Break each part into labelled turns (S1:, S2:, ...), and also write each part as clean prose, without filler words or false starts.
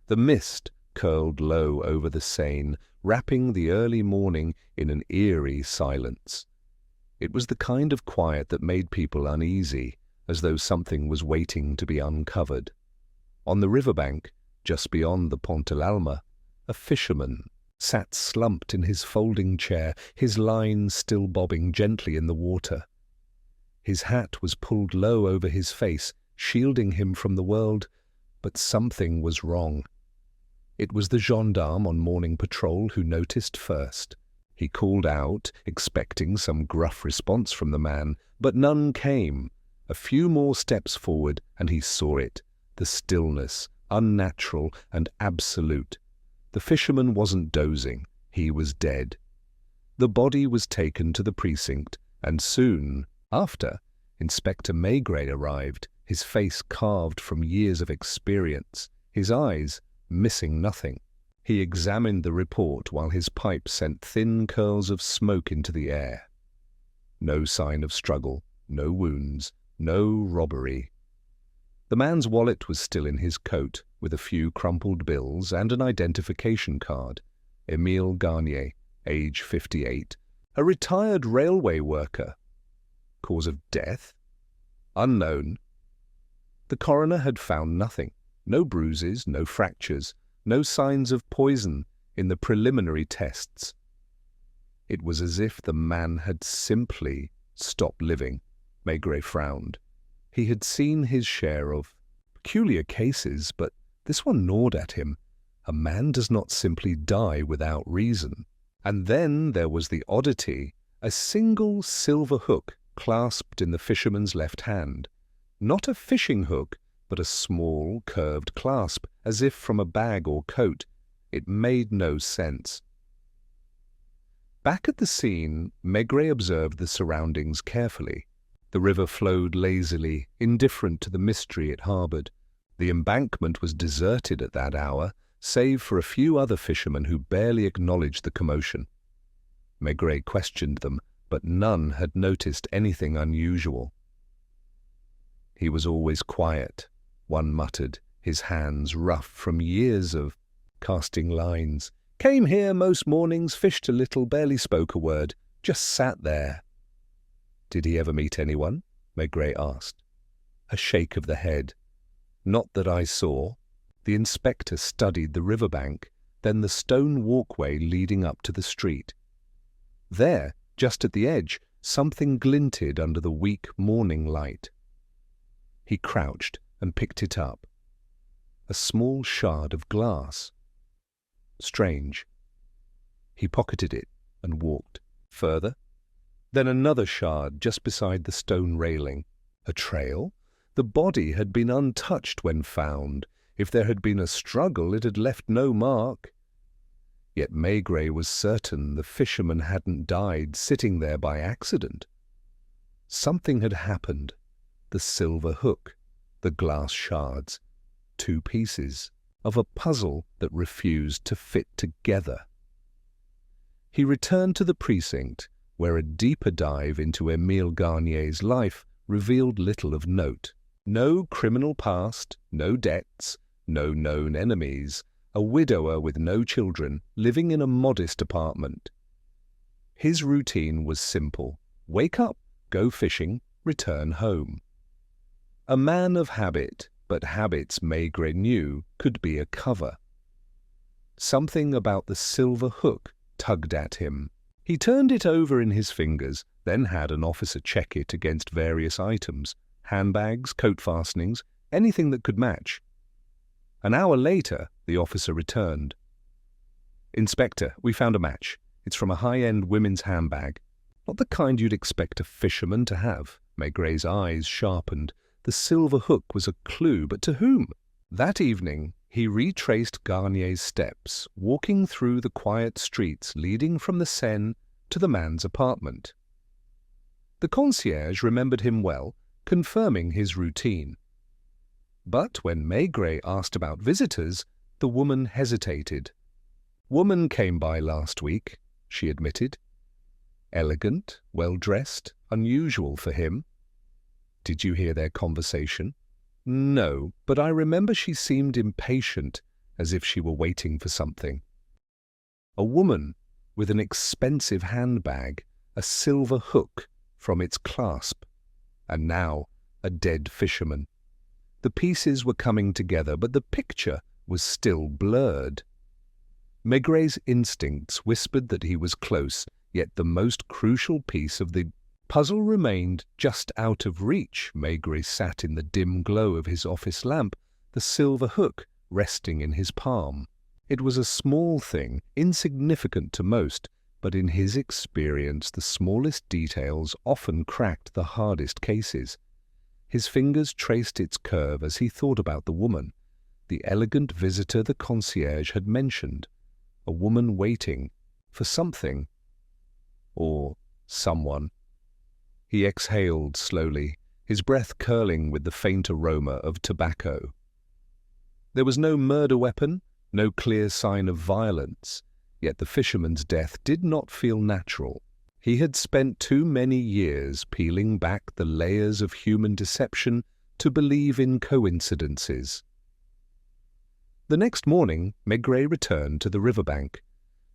S1: The mist curled low over the Seine, wrapping the early morning in an eerie silence. It was the kind of quiet that made people uneasy, as though something was waiting to be uncovered. On the riverbank, just beyond the Pont de l'Alma, a fisherman sat slumped in his folding chair, his line still bobbing gently in the water. His hat was pulled low over his face, shielding him from the world, but something was wrong. It was the gendarme on morning patrol who noticed first. He called out, expecting some gruff response from the man, but none came. A few more steps forward, and he saw it, the stillness, unnatural and absolute. The fisherman wasn't dozing, he was dead. The body was taken to the precinct, and soon after, Inspector Maigret arrived, his face carved from years of experience, his eyes missing nothing. He examined the report while his pipe sent thin curls of smoke into the air. No sign of struggle, no wounds, no robbery. The man's wallet was still in his coat, with a few crumpled bills and an identification card. Émile Garnier, age 58, a retired railway worker. Cause of death? Unknown. The coroner had found nothing. No bruises, no fractures, no signs of poison in the preliminary tests. It was as if the man had simply stopped living. Maigret frowned. He had seen his share of peculiar cases, but this one gnawed at him. A man does not simply die without reason. And then there was the oddity, a single silver hook clasped in the fisherman's left hand. Not a fishing hook, but a small, curved clasp, as if from a bag or coat. It made no sense. Back at the scene, Maigret observed the surroundings carefully. The river flowed lazily, indifferent to the mystery it harbored. The embankment was deserted at that hour, save for a few other fishermen who barely acknowledged the commotion. Maigret questioned them, but none had noticed anything unusual. He was always quiet, one muttered, his hands rough from years of casting lines. Came here most mornings, fished a little, barely spoke a word, just sat there. Did he ever meet anyone? Maigret asked. A shake of the head. Not that I saw. The inspector studied the riverbank, then the stone walkway leading up to the street. There, just at the edge, something glinted under the weak morning light. He crouched and picked it up. A small shard of glass. Strange. He pocketed it and walked further. Then another shard just beside the stone railing. A trail? The body had been untouched when found. If there had been a struggle, it had left no mark. Yet Maigret was certain the fisherman hadn't died sitting there by accident. Something had happened. The silver hook, the glass shards, two pieces of a puzzle that refused to fit together. He returned to the precinct, where a deeper dive into Émile Garnier's life revealed little of note. No criminal past, no debts, no known enemies, a widower with no children, living in a modest apartment. His routine was simple. Wake up, go fishing, return home. A man of habit, but habits Maigret knew could be a cover. Something about the silver hook tugged at him. He turned it over in his fingers, then had an officer check it against various items, handbags, coat fastenings, anything that could match. An hour later, the officer returned. "Inspector, we found a match. It's from a high-end women's handbag. Not the kind you'd expect a fisherman to have." Maigret's eyes sharpened. The silver hook was a clue, but to whom? That evening, he retraced Garnier's steps, walking through the quiet streets leading from the Seine to the man's apartment. The concierge remembered him well, confirming his routine. But when Maigret asked about visitors, the woman hesitated. "Woman came by last week," she admitted. Elegant, well-dressed, unusual for him. "Did you hear their conversation?" "No, but I remember she seemed impatient. as if she were waiting for something. A woman with an expensive handbag, a silver hook from its clasp, and now a dead fisherman. The pieces were coming together, but the picture was still blurred. Maigrè's instincts whispered that he was close, yet the most crucial piece of the puzzle remained just out of reach. Maigré sat in the dim glow of his office lamp, the silver hook resting in his palm. It was a small thing, insignificant to most, but in his experience the smallest details often cracked the hardest cases. His fingers traced its curve as he thought about the woman, the elegant visitor the concierge had mentioned, a woman waiting for something or someone. He exhaled slowly, his breath curling with the faint aroma of tobacco. There was no murder weapon, no clear sign of violence, yet the fisherman's death did not feel natural. He had spent too many years peeling back the layers of human deception to believe in coincidences. The next morning, Maigré returned to the riverbank.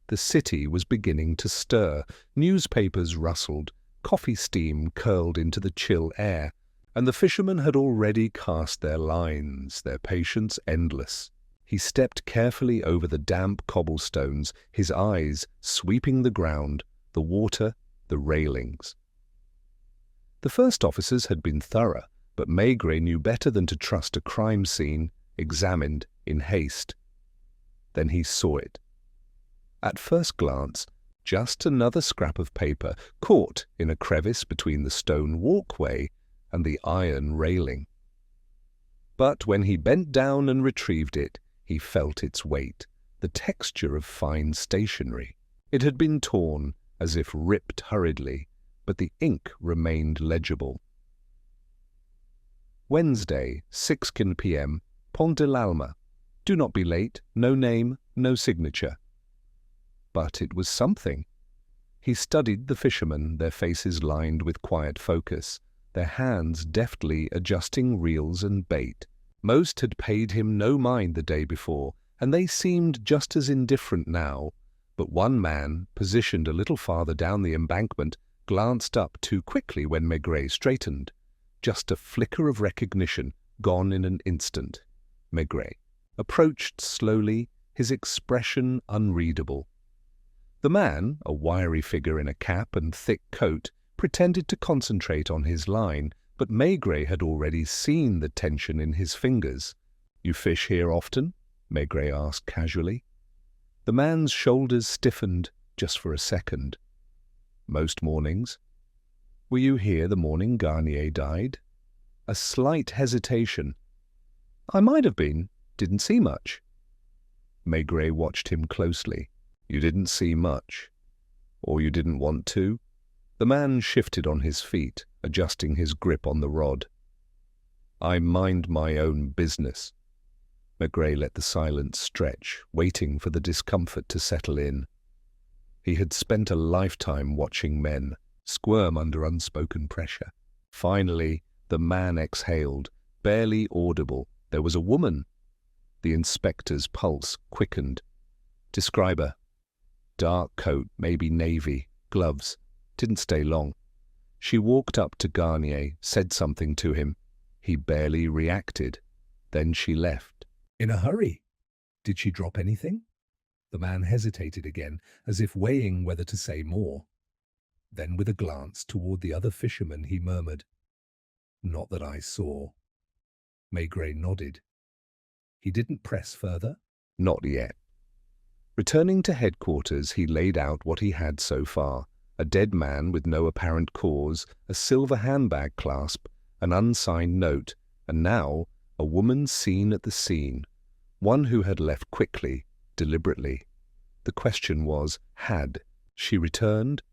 S1: The city was beginning to stir, newspapers rustled, coffee steam curled into the chill air, and the fishermen had already cast their lines, their patience endless. He stepped carefully over the damp cobblestones, his eyes sweeping the ground, the water, the railings. The first officers had been thorough, but Maigré knew better than to trust a crime scene examined in haste. Then he saw it. At first glance, just another scrap of paper caught in a crevice between the stone walkway and the iron railing. But when he bent down and retrieved it, he felt its weight, the texture of fine stationery. It had been torn, as if ripped hurriedly, but the ink remained legible. Wednesday, 6 p.m., Pont de l'Alma. Do not be late, no name, no signature. But it was something. He studied the fishermen, their faces lined with quiet focus, their hands deftly adjusting reels and bait. Most had paid him no mind the day before, and they seemed just as indifferent now. But one man, positioned a little farther down the embankment, glanced up too quickly when Maigré straightened. Just a flicker of recognition, gone in an instant. Maigré approached slowly, his expression unreadable. The man, a wiry figure in a cap and thick coat, pretended to concentrate on his line, but Maigré had already seen the tension in his fingers. "You fish here often?" Maigré asked casually. The man's shoulders stiffened just for a second. "Most mornings." "Were you here the morning Garnier died?" A slight hesitation. "I might have been. Didn't see much." Maigré watched him closely. "You didn't see much? Or you didn't want to?" The man shifted on his feet, adjusting his grip on the rod. "I mind my own business." Maigré let the silence stretch, waiting for the discomfort to settle in. He had spent a lifetime watching men squirm under unspoken pressure. Finally, the man exhaled, barely audible. There was a woman. The inspector's pulse quickened. "Describe her." "Dark coat, maybe navy, gloves. Didn't stay long. She walked up to Garnier, said something to him. He barely reacted. Then she left." "In a hurry? Did she drop anything?" The man hesitated again, as if weighing whether to say more. Then with a glance toward the other fisherman, he murmured, "Not that I saw." Maigré nodded. He didn't press further? Not yet. Returning to headquarters, he laid out what he had so far: a dead man with no apparent cause, a silver handbag clasp, an unsigned note, and now a woman seen at the scene, one who had left quickly, deliberately. The question was, had she returned?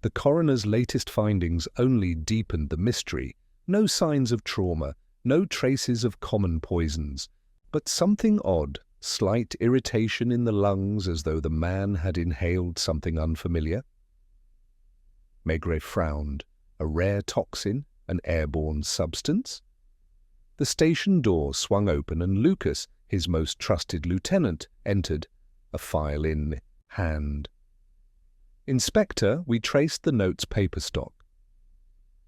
S1: The coroner's latest findings only deepened the mystery. No signs of trauma, no traces of common poisons, but something odd, slight irritation in the lungs as though the man had inhaled something unfamiliar. Maigré frowned. A rare toxin, an airborne substance? The station door swung open and Lucas, His most trusted lieutenant entered, a file in hand. "Inspector, we traced the note's paper stock.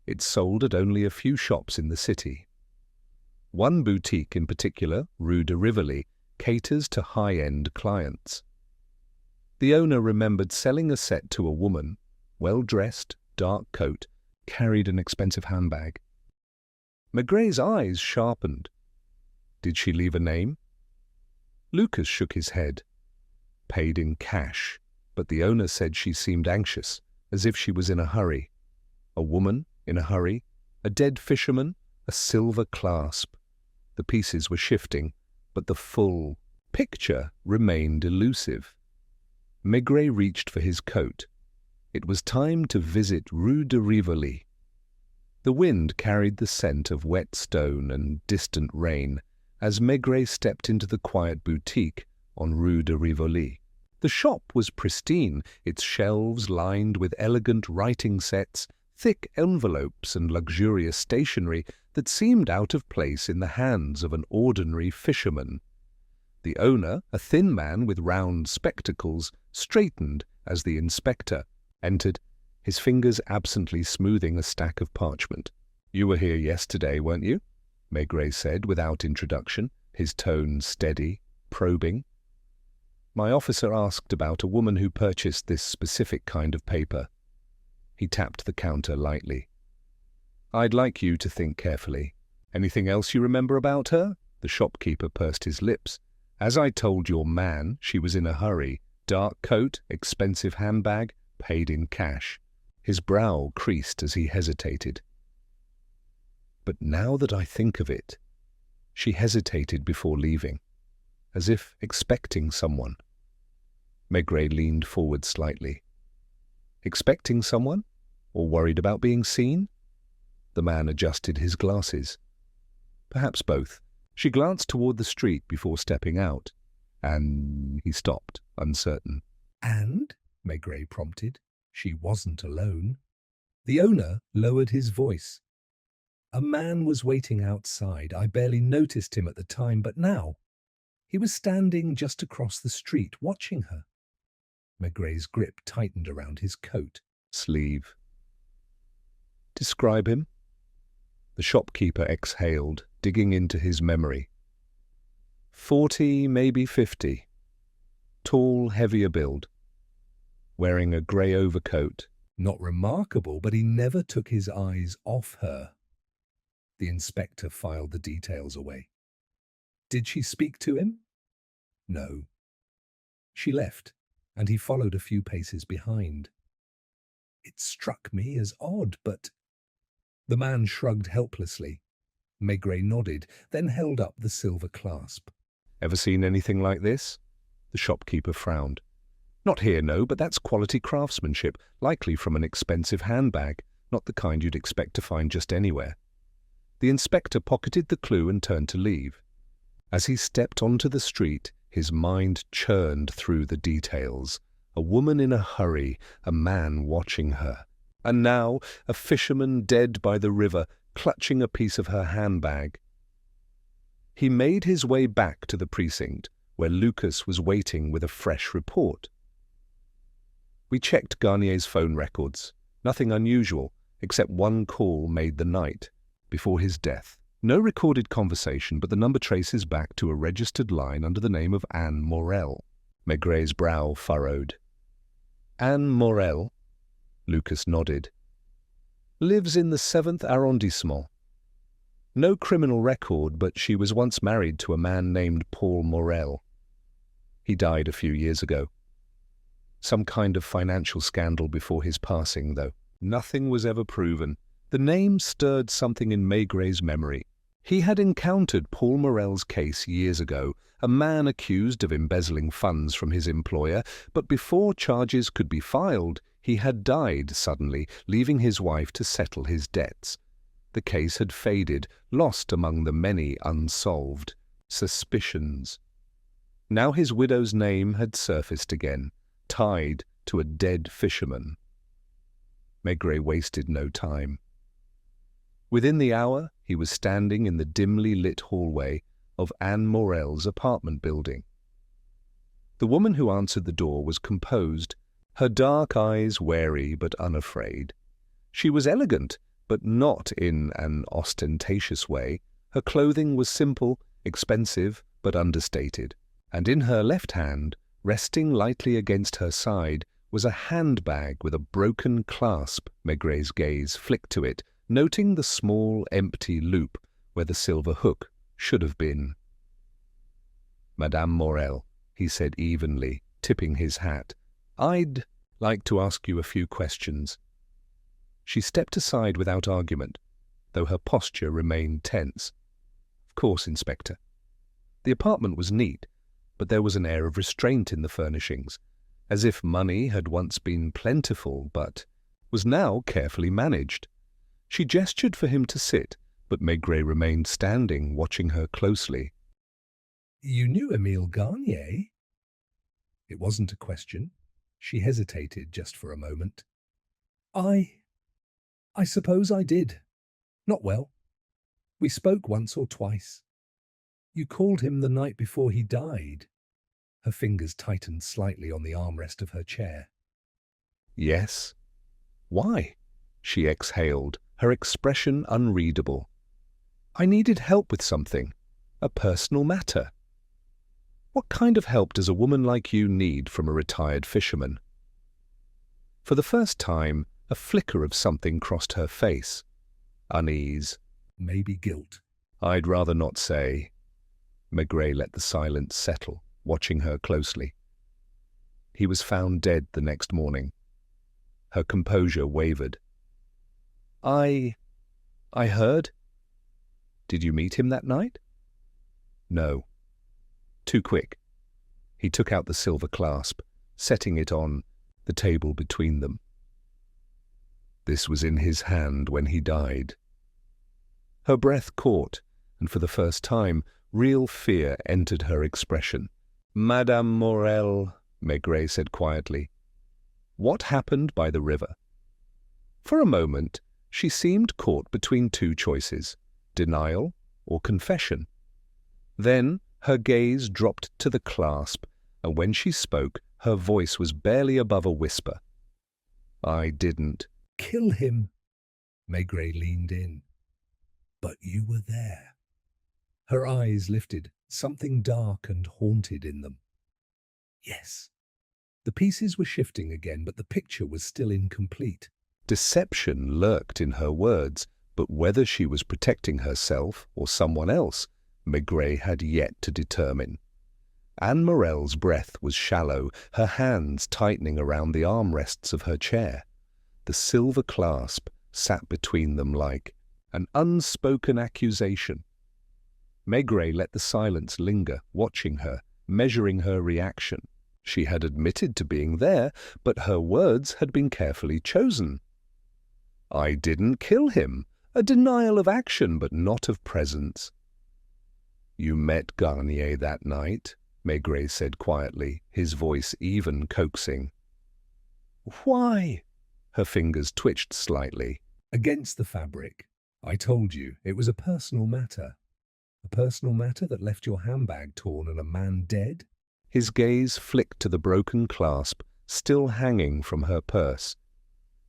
S1: It's sold at only a few shops in the city. One boutique in particular, Rue de Rivoli, caters to high-end clients. The owner remembered selling a set to a woman, well-dressed, dark coat, carried an expensive handbag." Maigray's eyes sharpened. "Did she leave a name?" Lucas shook his head. "Paid in cash, but the owner said she seemed anxious, as if she was in a hurry. A woman in a hurry, a dead fisherman, a silver clasp. The pieces were shifting, but the full picture remained elusive." Maigret reached for his coat. It was time to visit Rue de Rivoli. The wind carried the scent of wet stone and distant rain as Maigret stepped into the quiet boutique on Rue de Rivoli. The shop was pristine, its shelves lined with elegant writing sets, thick envelopes and luxurious stationery that seemed out of place in the hands of an ordinary fisherman. The owner, a thin man with round spectacles, straightened as the inspector entered, his fingers absently smoothing a stack of parchment. "You were here yesterday, weren't you?" Maigret said without introduction, his tone steady, probing. "My officer asked about a woman who purchased this specific kind of paper." He tapped the counter lightly. "I'd like you to think carefully. Anything else you remember about her?" The shopkeeper pursed his lips. "As I told your man, she was in a hurry. Dark coat, expensive handbag, paid in cash." His brow creased as he hesitated. "But now that I think of it," she hesitated before leaving, as if expecting someone. Maigret leaned forward slightly. "Expecting someone? Or worried about being seen?" The man adjusted his glasses. "Perhaps both." She glanced toward the street before stepping out, and he stopped, uncertain. "And?" Maigret prompted. She wasn't alone. The owner lowered his voice. "A man was waiting outside. I barely noticed him at the time, but now he was standing just across the street, watching her." Maigret's grip tightened around his coat sleeve. "Describe him." The shopkeeper exhaled, digging into his memory. 40, maybe 50. Tall, heavier build. Wearing a grey overcoat. Not remarkable, but he never took his eyes off her. The inspector filed the details away. "Did she speak to him?" "No." She left, and he followed a few paces behind. "It struck me as odd, but—" The man shrugged helplessly. Maigret nodded, then held up the silver clasp. "Ever seen anything like this?" The shopkeeper frowned. "Not here, no, but that's quality craftsmanship, likely from an expensive handbag, not the kind you'd expect to find just anywhere." The inspector pocketed the clue and turned to leave. As he stepped onto the street, his mind churned through the details. A woman in a hurry, a man watching her. And now, a fisherman dead by the river, clutching a piece of her handbag. He made his way back to the precinct, where Lucas was waiting with a fresh report. "We checked Garnier's phone records. Nothing unusual, except one call made the night, before his death. No recorded conversation, but the number traces back to a registered line under the name of Anne Morel." Maigret's brow furrowed. "Anne Morel?" Lucas nodded. "Lives in the 7th arrondissement. No criminal record, but she was once married to a man named Paul Morel. He died a few years ago. Some kind of financial scandal before his passing, though. Nothing was ever proven. The name stirred something in Maigret's memory. He had encountered Paul Morel's case years ago, a man accused of embezzling funds from his employer, but before charges could be filed, he had died suddenly, leaving his wife to settle his debts. The case had faded, lost among the many unsolved suspicions. Now his widow's name had surfaced again, tied to a dead fisherman. Maigret wasted no time. Within the hour, he was standing in the dimly lit hallway, of Anne Morel's apartment building. The woman who answered the door was composed, her dark eyes wary but unafraid. She was elegant, but not in an ostentatious way. Her clothing was simple, expensive, but understated, and in her left hand, resting lightly against her side, was a handbag with a broken clasp. Maigrè's gaze flicked to it, noting the small, empty loop where the silver hook should have been. "Madame Morel," he said evenly, tipping his hat, "I'd like to ask you a few questions." She stepped aside without argument, though her posture remained tense. "Of course, Inspector." The apartment was neat, but there was an air of restraint in the furnishings, as if money had once been plentiful but was now carefully managed. She gestured for him to sit, but Maigret remained standing, watching her closely. "You knew Émile Garnier?" It wasn't a question. She hesitated just for a moment. I suppose I did. Not well. We spoke once or twice. You called him the night before he died." Her fingers tightened slightly on the armrest of her chair. "Yes." "Why?" She exhaled, her expression unreadable. "I needed help with something. A personal matter." "What kind of help does a woman like you need from a retired fisherman?" For the first time, a flicker of something crossed her face. Unease. Maybe guilt. "I'd rather not say." Maigret let the silence settle, watching her closely. "He was found dead the next morning." Her composure wavered. I heard." "Did you meet him that night?" "No." Too quick. He took out the silver clasp, setting it on the table between them. "This was in his hand when he died." Her breath caught, and for the first time, real fear entered her expression. "Madame Morel," Maigret said quietly, "what happened by the river?" For a moment, she seemed caught between two choices, denial or confession. Then her gaze dropped to the clasp, and when she spoke, her voice was barely above a whisper. "I didn't kill him." Maigret leaned in. "But you were there." Her eyes lifted, something dark and haunted in them. "Yes." The pieces were shifting again, but the picture was still incomplete. Deception lurked in her words, but whether she was protecting herself or someone else, Maigret had yet to determine. Anne Morel's breath was shallow, her hands tightening around the armrests of her chair. The silver clasp sat between them like an unspoken accusation. Maigret let the silence linger, watching her, measuring her reaction. She had admitted to being there, but her words had been carefully chosen. "I didn't kill him," a denial of action but not of presence. "You met Garnier that night," Maigret said quietly, his voice even coaxing. "Why?" Her fingers twitched slightly. "Against the fabric. I told you, it was a personal matter." "A personal matter that left your handbag torn and a man dead?" His gaze flicked to the broken clasp, still hanging from her purse.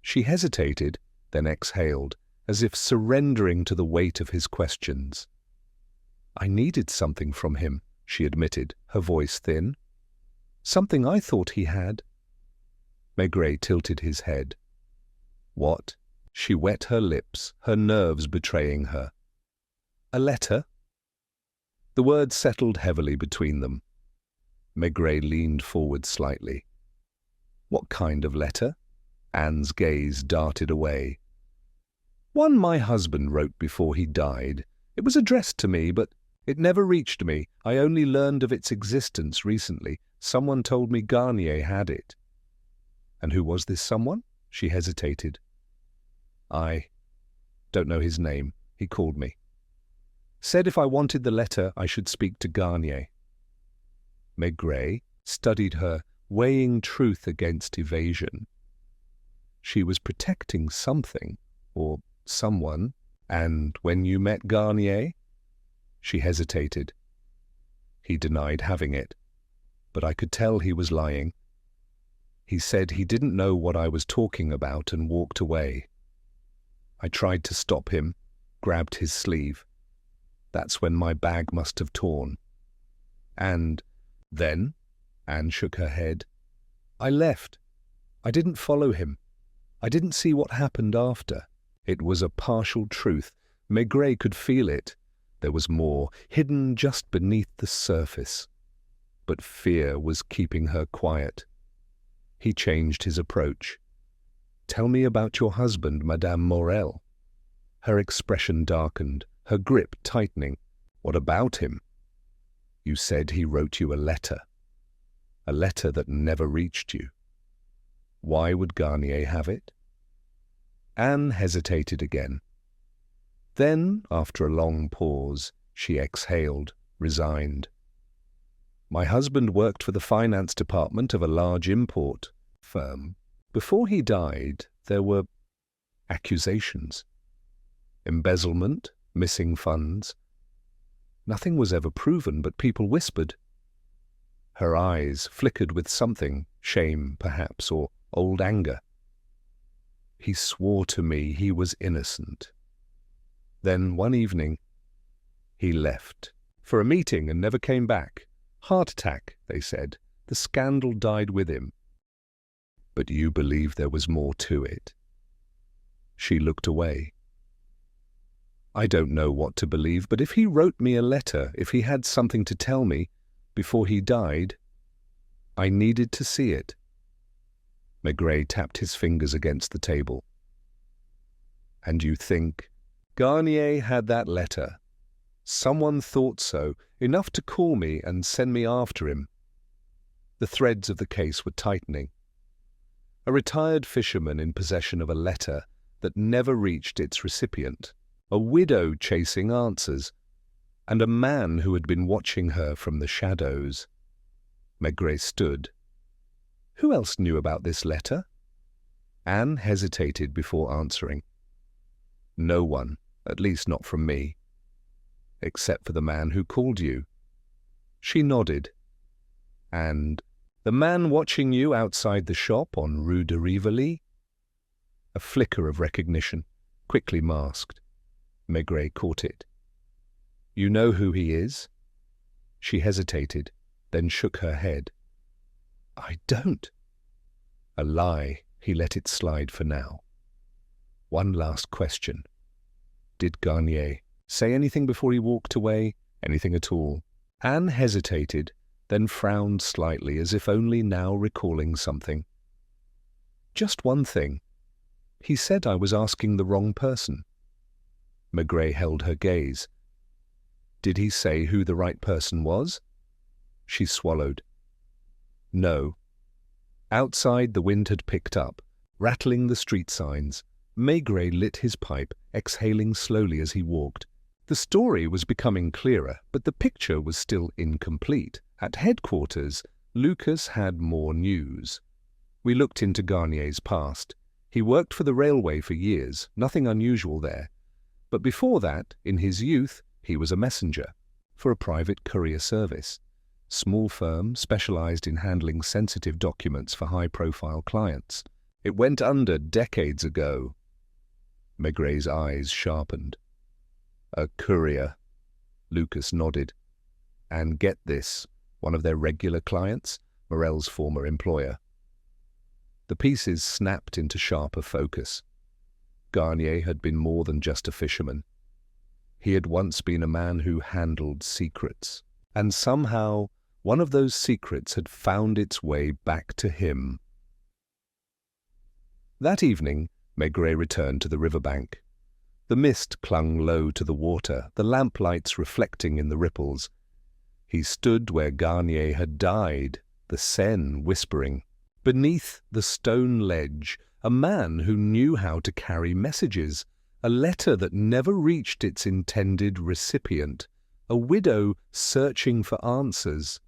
S1: She hesitated, then exhaled, as if surrendering to the weight of his questions. "I needed something from him," she admitted, her voice thin. "Something I thought he had." Maigret tilted his head. "What?" She wet her lips, her nerves betraying her. "A letter?" The words settled heavily between them. Maigret leaned forward slightly. "What kind of letter?" Anne's gaze darted away. "One my husband wrote before he died. It was addressed to me, but it never reached me. I only learned of its existence recently. Someone told me Garnier had it." "And who was this someone?" She hesitated. "I don't know his name. He called me. Said if I wanted the letter, I should speak to Garnier." Maigret studied her, weighing truth against evasion. She was protecting something, or someone. "And when you met Garnier?" She hesitated. He denied having it, but I could tell he was lying. He said he didn't know what I was talking about and walked away. I tried to stop him, grabbed his sleeve. That's when my bag must have torn. And then, Anne shook her head, I left. I didn't follow him. I didn't see what happened after. It was a partial truth. Maigret could feel it. There was more, hidden just beneath the surface. But fear was keeping her quiet. He changed his approach. Tell me about your husband, Madame Morel. Her expression darkened, her grip tightening. What about him? You said he wrote you a letter that never reached you. Why would Garnier have it? Anne hesitated again. Then, after a long pause, she exhaled, resigned. My husband worked for the finance department of a large import firm. Before he died, there were accusations. Embezzlement, missing funds. Nothing was ever proven, but people whispered. Her eyes flickered with something, shame perhaps, or old anger. He swore to me he was innocent. Then one evening, he left for a meeting and never came back. Heart attack, they said. The scandal died with him. But you believe there was more to it. She looked away. I don't know what to believe, but if he wrote me a letter, if he had something to tell me, before he died, I needed to see it. Maigret tapped his fingers against the table. And you think Garnier had that letter? Someone thought so, enough to call me and send me after him. The threads of the case were tightening. A retired fisherman in possession of a letter that never reached its recipient, a widow chasing answers, and a man who had been watching her from the shadows. Maigret stood. Who else knew about this letter? Anne hesitated before answering. No one, at least not from me. Except for the man who called you. She nodded. And the man watching you outside the shop on Rue de Rivoli? A flicker of recognition, quickly masked. Maigret caught it. You know who he is? She hesitated, then shook her head. I don't. A lie. He let it slide for now. One last question. Did Garnier say anything before he walked away? Anything at all? Anne hesitated, then frowned slightly as if only now recalling something. Just one thing. He said I was asking the wrong person. Maigret held her gaze. Did he say who the right person was? She swallowed. No. Outside the wind had picked up, rattling the street signs. Maigret lit his pipe, exhaling slowly as he walked. The story was becoming clearer, but the picture was still incomplete. At headquarters, Lucas had more news. We looked into Garnier's past. He worked for the railway for years, nothing unusual there. But before that, in his youth, he was a messenger for a private courier service. Small firm specialized in handling sensitive documents for high-profile clients. It went under decades ago. Maigret's eyes sharpened. A courier. Lucas nodded. And get this, one of their regular clients, Morel's former employer. The pieces snapped into sharper focus. Garnier had been more than just a fisherman. He had once been a man who handled secrets, and somehow one of those secrets had found its way back to him. That evening, Maigret returned to the riverbank. The mist clung low to the water, the lamplights reflecting in the ripples. He stood where Garnier had died, the Seine whispering. Beneath the stone ledge, a man who knew how to carry messages, a letter that never reached its intended recipient, a widow searching for answers.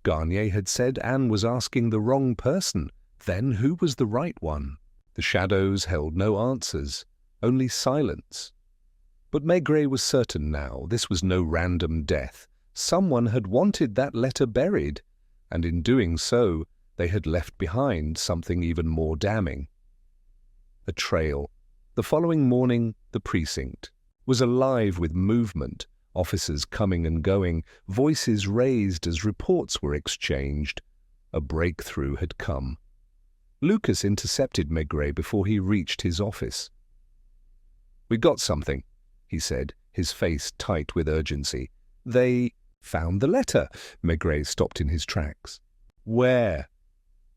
S1: Garnier had said Anne was asking the wrong person. Then who was the right one? The shadows held no answers, only silence. But Maigret was certain now this was no random death. Someone had wanted that letter buried, and in doing so, they had left behind something even more damning. A trail. The following morning, the precinct was alive with movement, officers coming and going, voices raised as reports were exchanged. A breakthrough had come. Lucas intercepted Maigret before he reached his office. "We got something," he said, his face tight with urgency. "They found the letter." Maigret stopped in his tracks. "Where?"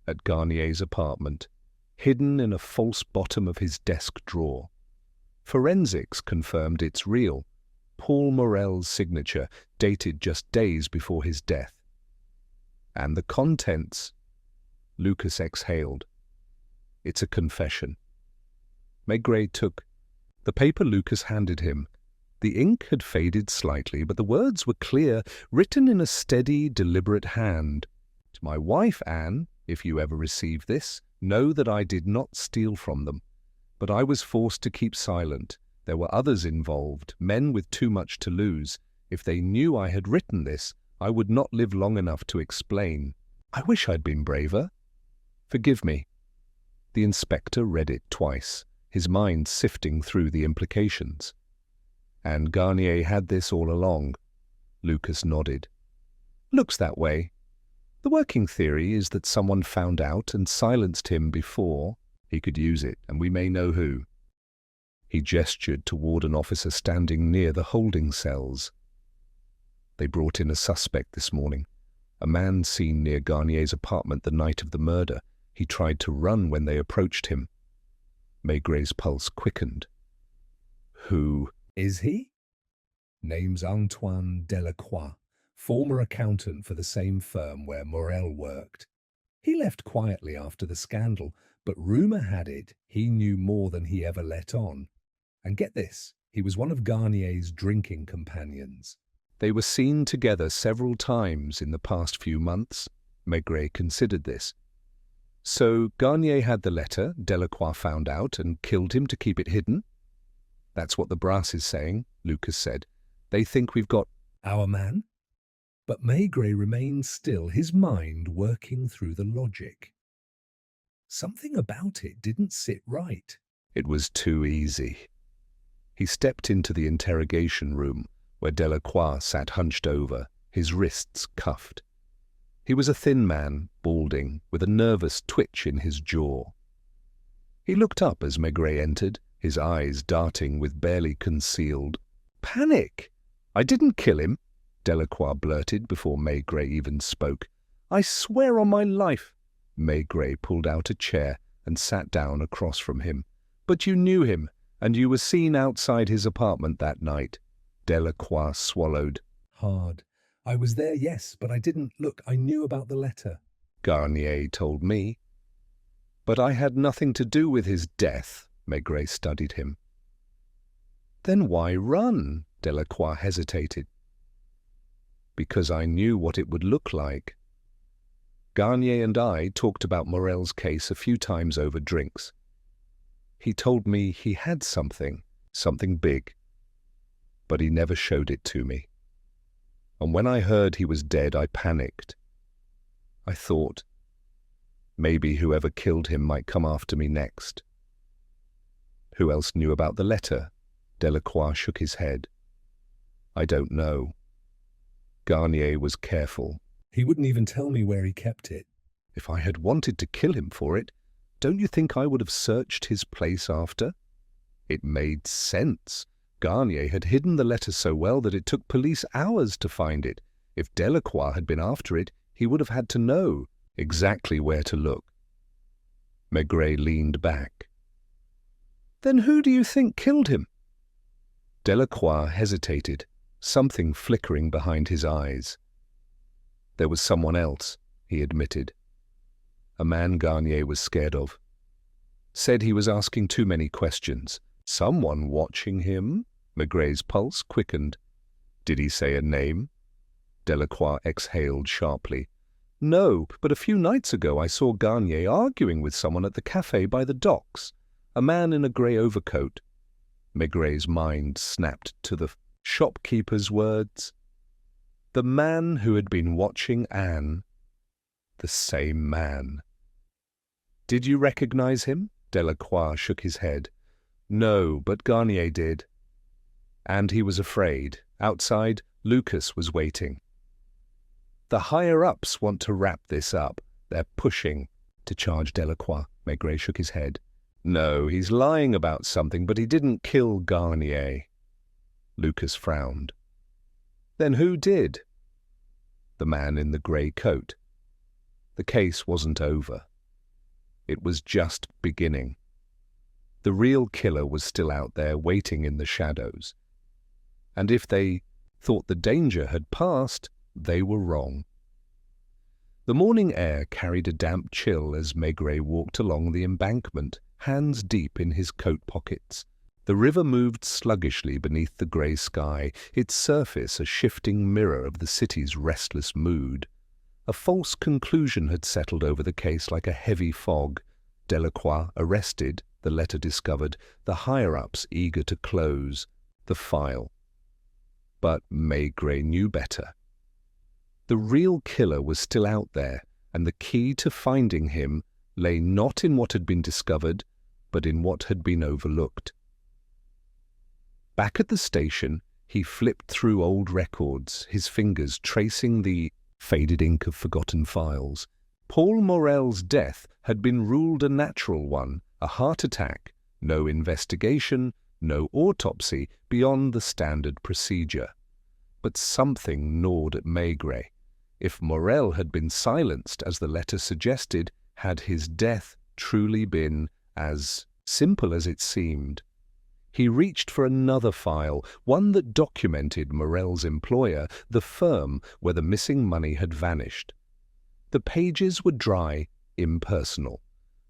S1: "At Garnier's apartment, hidden in a false bottom of his desk drawer. Forensics confirmed it's real. Paul Morel's signature, dated just days before his death. And the contents..." Lucas exhaled. "It's a confession." Maigret took the paper Lucas handed him. The ink had faded slightly, but the words were clear, written in a steady, deliberate hand. "To my wife, Anne, if you ever receive this, know that I did not steal from them. But I was forced to keep silent. There were others involved, men with too much to lose. If they knew I had written this, I would not live long enough to explain. I wish I'd been braver. Forgive me." The inspector read it twice, his mind sifting through the implications. "And Garnier had this all along?" Lucas nodded. "Looks that way. The working theory is that someone found out and silenced him before he could use it, and we may know who." He gestured toward an officer standing near the holding cells. "They brought in a suspect this morning, a man seen near Garnier's apartment the night of the murder. He tried to run when they approached him." Maigret's pulse quickened. "Who is he?" "Name's Antoine Delacroix, former accountant for the same firm where Morel worked. He left quietly after the scandal, but rumor had it he knew more than he ever let on. And get this, he was one of Garnier's drinking companions. They were seen together several times in the past few months." Maigret considered this. "So Garnier had the letter, Delacroix found out and killed him to keep it hidden?" "That's what the brass is saying," Lucas said. "They think we've got our man." But Maigret remained still, his mind working through the logic. Something about it didn't sit right. It was too easy. He stepped into the interrogation room, where Delacroix sat hunched over, his wrists cuffed. He was a thin man, balding, with a nervous twitch in his jaw. He looked up as Maigret entered, his eyes darting with barely concealed panic. "I didn't kill him," Delacroix blurted before Maigret even spoke. "I swear on my life." Maigret pulled out a chair and sat down across from him. "But you knew him, and you were seen outside his apartment that night." Delacroix swallowed hard. "I was there, yes, but I didn't look. I knew about the letter." "Garnier told me." "But I had nothing to do with his death." Maigret studied him. "Then why run?" Delacroix hesitated. "Because I knew what it would look like. Garnier and I talked about Morel's case a few times over drinks. He told me he had something big, but he never showed it to me. And when I heard he was dead, I panicked. I thought, maybe whoever killed him might come after me next." "Who else knew about the letter?" Delacroix shook his head. "I don't know. Garnier was careful. He wouldn't even tell me where he kept it. If I had wanted to kill him for it, don't you think I would have searched his place after? It made sense. Garnier had hidden the letter so well that it took police hours to find it. If Delacroix had been after it, he would have had to know exactly where to look." Maigret leaned back. "Then who do you think killed him?" Delacroix hesitated, something flickering behind his eyes. "There was someone else," he admitted. "A man Garnier was scared of. Said he was asking too many questions. Someone watching him?" Maigret's pulse quickened. "Did he say a name?" Delacroix exhaled sharply. "No, but a few nights ago I saw Garnier arguing with someone at the cafe by the docks, a man in a grey overcoat." Maigret's mind snapped to the shopkeeper's words. The man who had been watching Anne. The same man. "Did you recognize him?" Delacroix shook his head. "No, but Garnier did." And he was afraid. Outside, Lucas was waiting. "The higher-ups want to wrap this up. They're pushing," to charge Delacroix. Maigret shook his head. "No, he's lying about something, but he didn't kill Garnier." Lucas frowned. "Then who did?" "The man in the grey coat." The case wasn't over. It was just beginning. The real killer was still out there, waiting in the shadows. And if they thought the danger had passed, they were wrong. The morning air carried a damp chill as Maigret walked along the embankment, hands deep in his coat pockets. The river moved sluggishly beneath the grey sky, its surface a shifting mirror of the city's restless mood. A false conclusion had settled over the case like a heavy fog. Delacroix arrested, the letter discovered, the higher-ups eager to close the file. But Maigret knew better. The real killer was still out there, and the key to finding him lay not in what had been discovered, but in what had been overlooked. Back at the station, he flipped through old records, his fingers tracing the faded ink of forgotten files. Paul Morel's death had been ruled a natural one, a heart attack, no investigation, no autopsy beyond the standard procedure. But something gnawed at Maigret. If Morel had been silenced, as the letter suggested, had his death truly been as simple as it seemed? He reached for another file, one that documented Morel's employer, the firm where the missing money had vanished. The pages were dry, impersonal.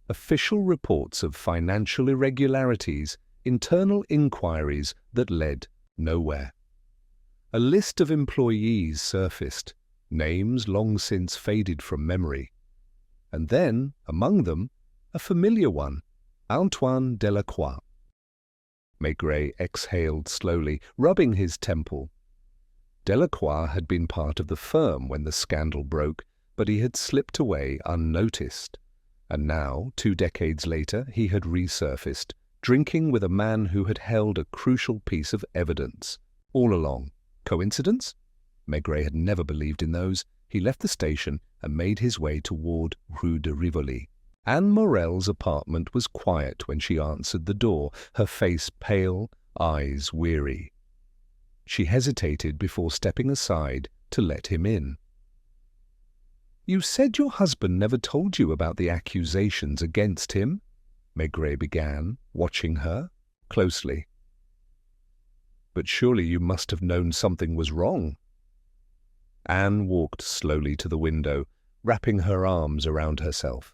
S1: Official reports of financial irregularities, internal inquiries that led nowhere. A list of employees surfaced, names long since faded from memory. And then, among them, a familiar one, Antoine Delacroix. Maigret exhaled slowly, rubbing his temple. Delacroix had been part of the firm when the scandal broke, but he had slipped away unnoticed. And now, 2 decades later, he had resurfaced, drinking with a man who had held a crucial piece of evidence. All along. Coincidence? Maigret had never believed in those. He left the station and made his way toward Rue de Rivoli. Anne Morel's apartment was quiet when she answered the door, her face pale, eyes weary. She hesitated before stepping aside to let him in. "You said your husband never told you about the accusations against him?" Maigret began, watching her closely. "But surely you must have known something was wrong." Anne walked slowly to the window, wrapping her arms around herself.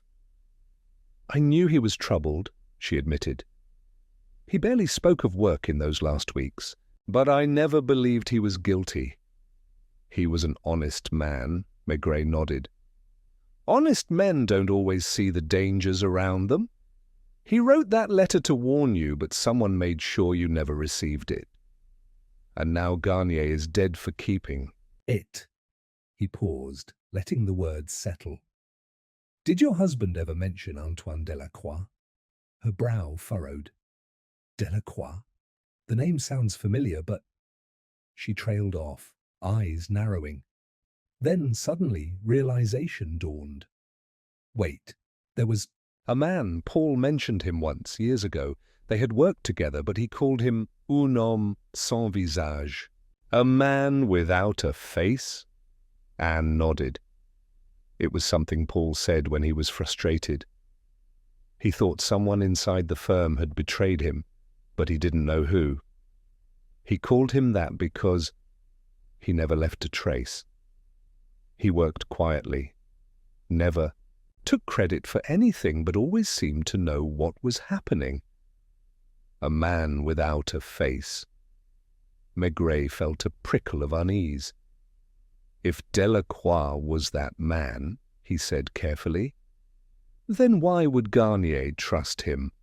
S1: "I knew he was troubled," she admitted. "He barely spoke of work in those last weeks, but I never believed he was guilty." "He was an honest man," Maigret nodded. "Honest men don't always see the dangers around them. He wrote that letter to warn you, but someone made sure you never received it. And now Garnier is dead for keeping." "It." He paused, letting the words settle. "Did your husband ever mention Antoine Delacroix?" Her brow furrowed. "Delacroix? The name sounds familiar, but—" She trailed off, eyes narrowing. Then suddenly realization dawned. Wait, there was a man. Paul mentioned him once, years ago. They had worked together, but he called him un homme sans visage. "A man without a face?" Anne nodded. It was something Paul said when he was frustrated. He thought someone inside the firm had betrayed him, but he didn't know who. He called him that because he never left a trace. He worked quietly, never took credit for anything, but always seemed to know what was happening. A man without a face. Maigret felt a prickle of unease. "If Delacroix was that man," he said carefully, "then why would Garnier trust him?"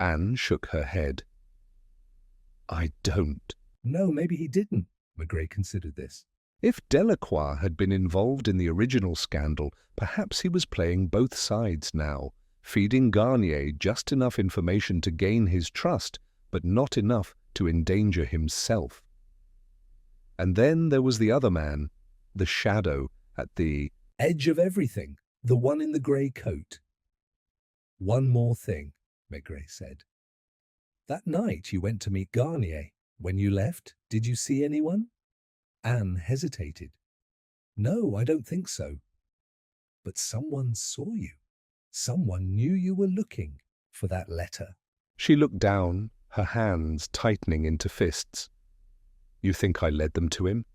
S1: Anne shook her head. "I don't." "No, maybe he didn't." Maigret considered this. If Delacroix had been involved in the original scandal, perhaps he was playing both sides now, feeding Garnier just enough information to gain his trust, but not enough to endanger himself. And then there was the other man, the shadow at the edge of everything, the one in the grey coat. "One more thing," Maigret said. "That night you went to meet Garnier. When you left, did you see anyone?" Anne hesitated. "No, I don't think so." "But someone saw you. Someone knew you were looking for that letter." She looked down, her hands tightening into fists. "You think I led them to him?"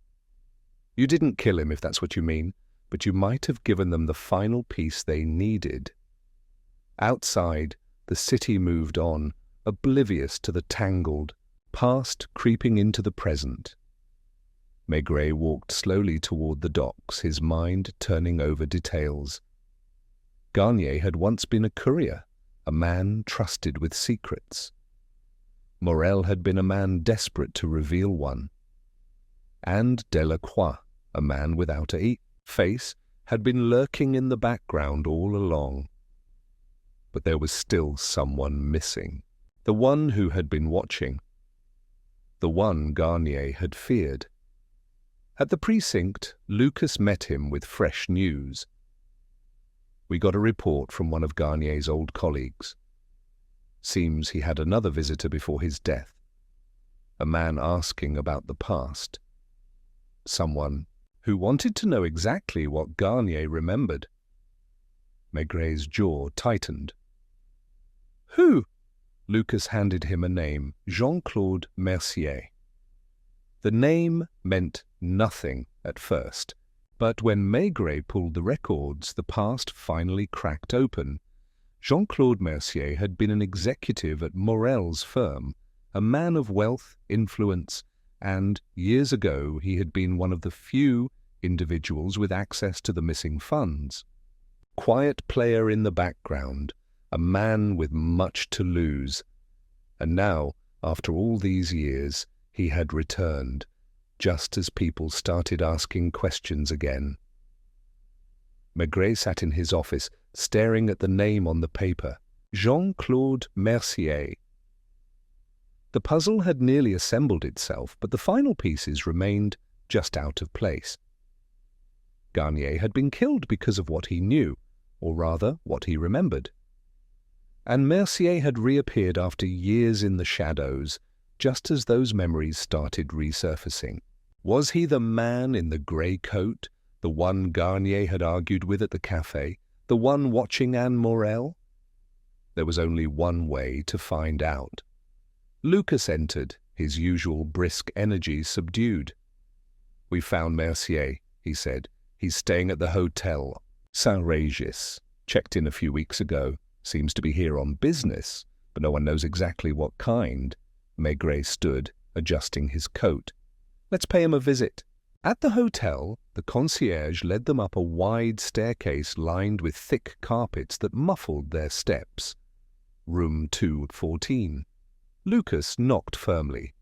S1: "You didn't kill him, if that's what you mean, but you might have given them the final piece they needed." Outside, the city moved on, oblivious to the tangled past creeping into the present. Maigret walked slowly toward the docks, his mind turning over details. Garnier had once been a courier, a man trusted with secrets. Morel had been a man desperate to reveal one. And Delacroix, a man without a face, had been lurking in the background all along. But there was still someone missing, the one who had been watching, the one Garnier had feared. At the precinct, Lucas met him with fresh news. "We got a report from one of Garnier's old colleagues. Seems he had another visitor before his death. A man asking about the past. Someone who wanted to know exactly what Garnier remembered." Maigret's jaw tightened. "Who?" Lucas handed him a name, Jean-Claude Mercier. The name meant nothing at first, but when Maigret pulled the records, the past finally cracked open. Jean-Claude Mercier had been an executive at Morel's firm, a man of wealth, influence, and years ago he had been one of the few individuals with access to the missing funds. Quiet player in the background, a man with much to lose. And now, after all these years, he had returned, just as people started asking questions again. Maigret sat in his office, staring at the name on the paper, Jean-Claude Mercier. The puzzle had nearly assembled itself, but the final pieces remained just out of place. Garnier had been killed because of what he knew, or rather, what he remembered. And Mercier had reappeared after years in the shadows, just as those memories started resurfacing. Was he the man in the grey coat, the one Garnier had argued with at the café, the one watching Anne Morel? There was only one way to find out. Lucas entered, his usual brisk energy subdued. "We found Mercier," he said. "He's staying at the Hotel Saint-Régis. Checked in a few weeks ago. Seems to be here on business, but no one knows exactly what kind." Maigret stood, adjusting his coat. "Let's pay him a visit." At the hotel, the concierge led them up a wide staircase lined with thick carpets that muffled their steps. Room 214. Lucas knocked firmly.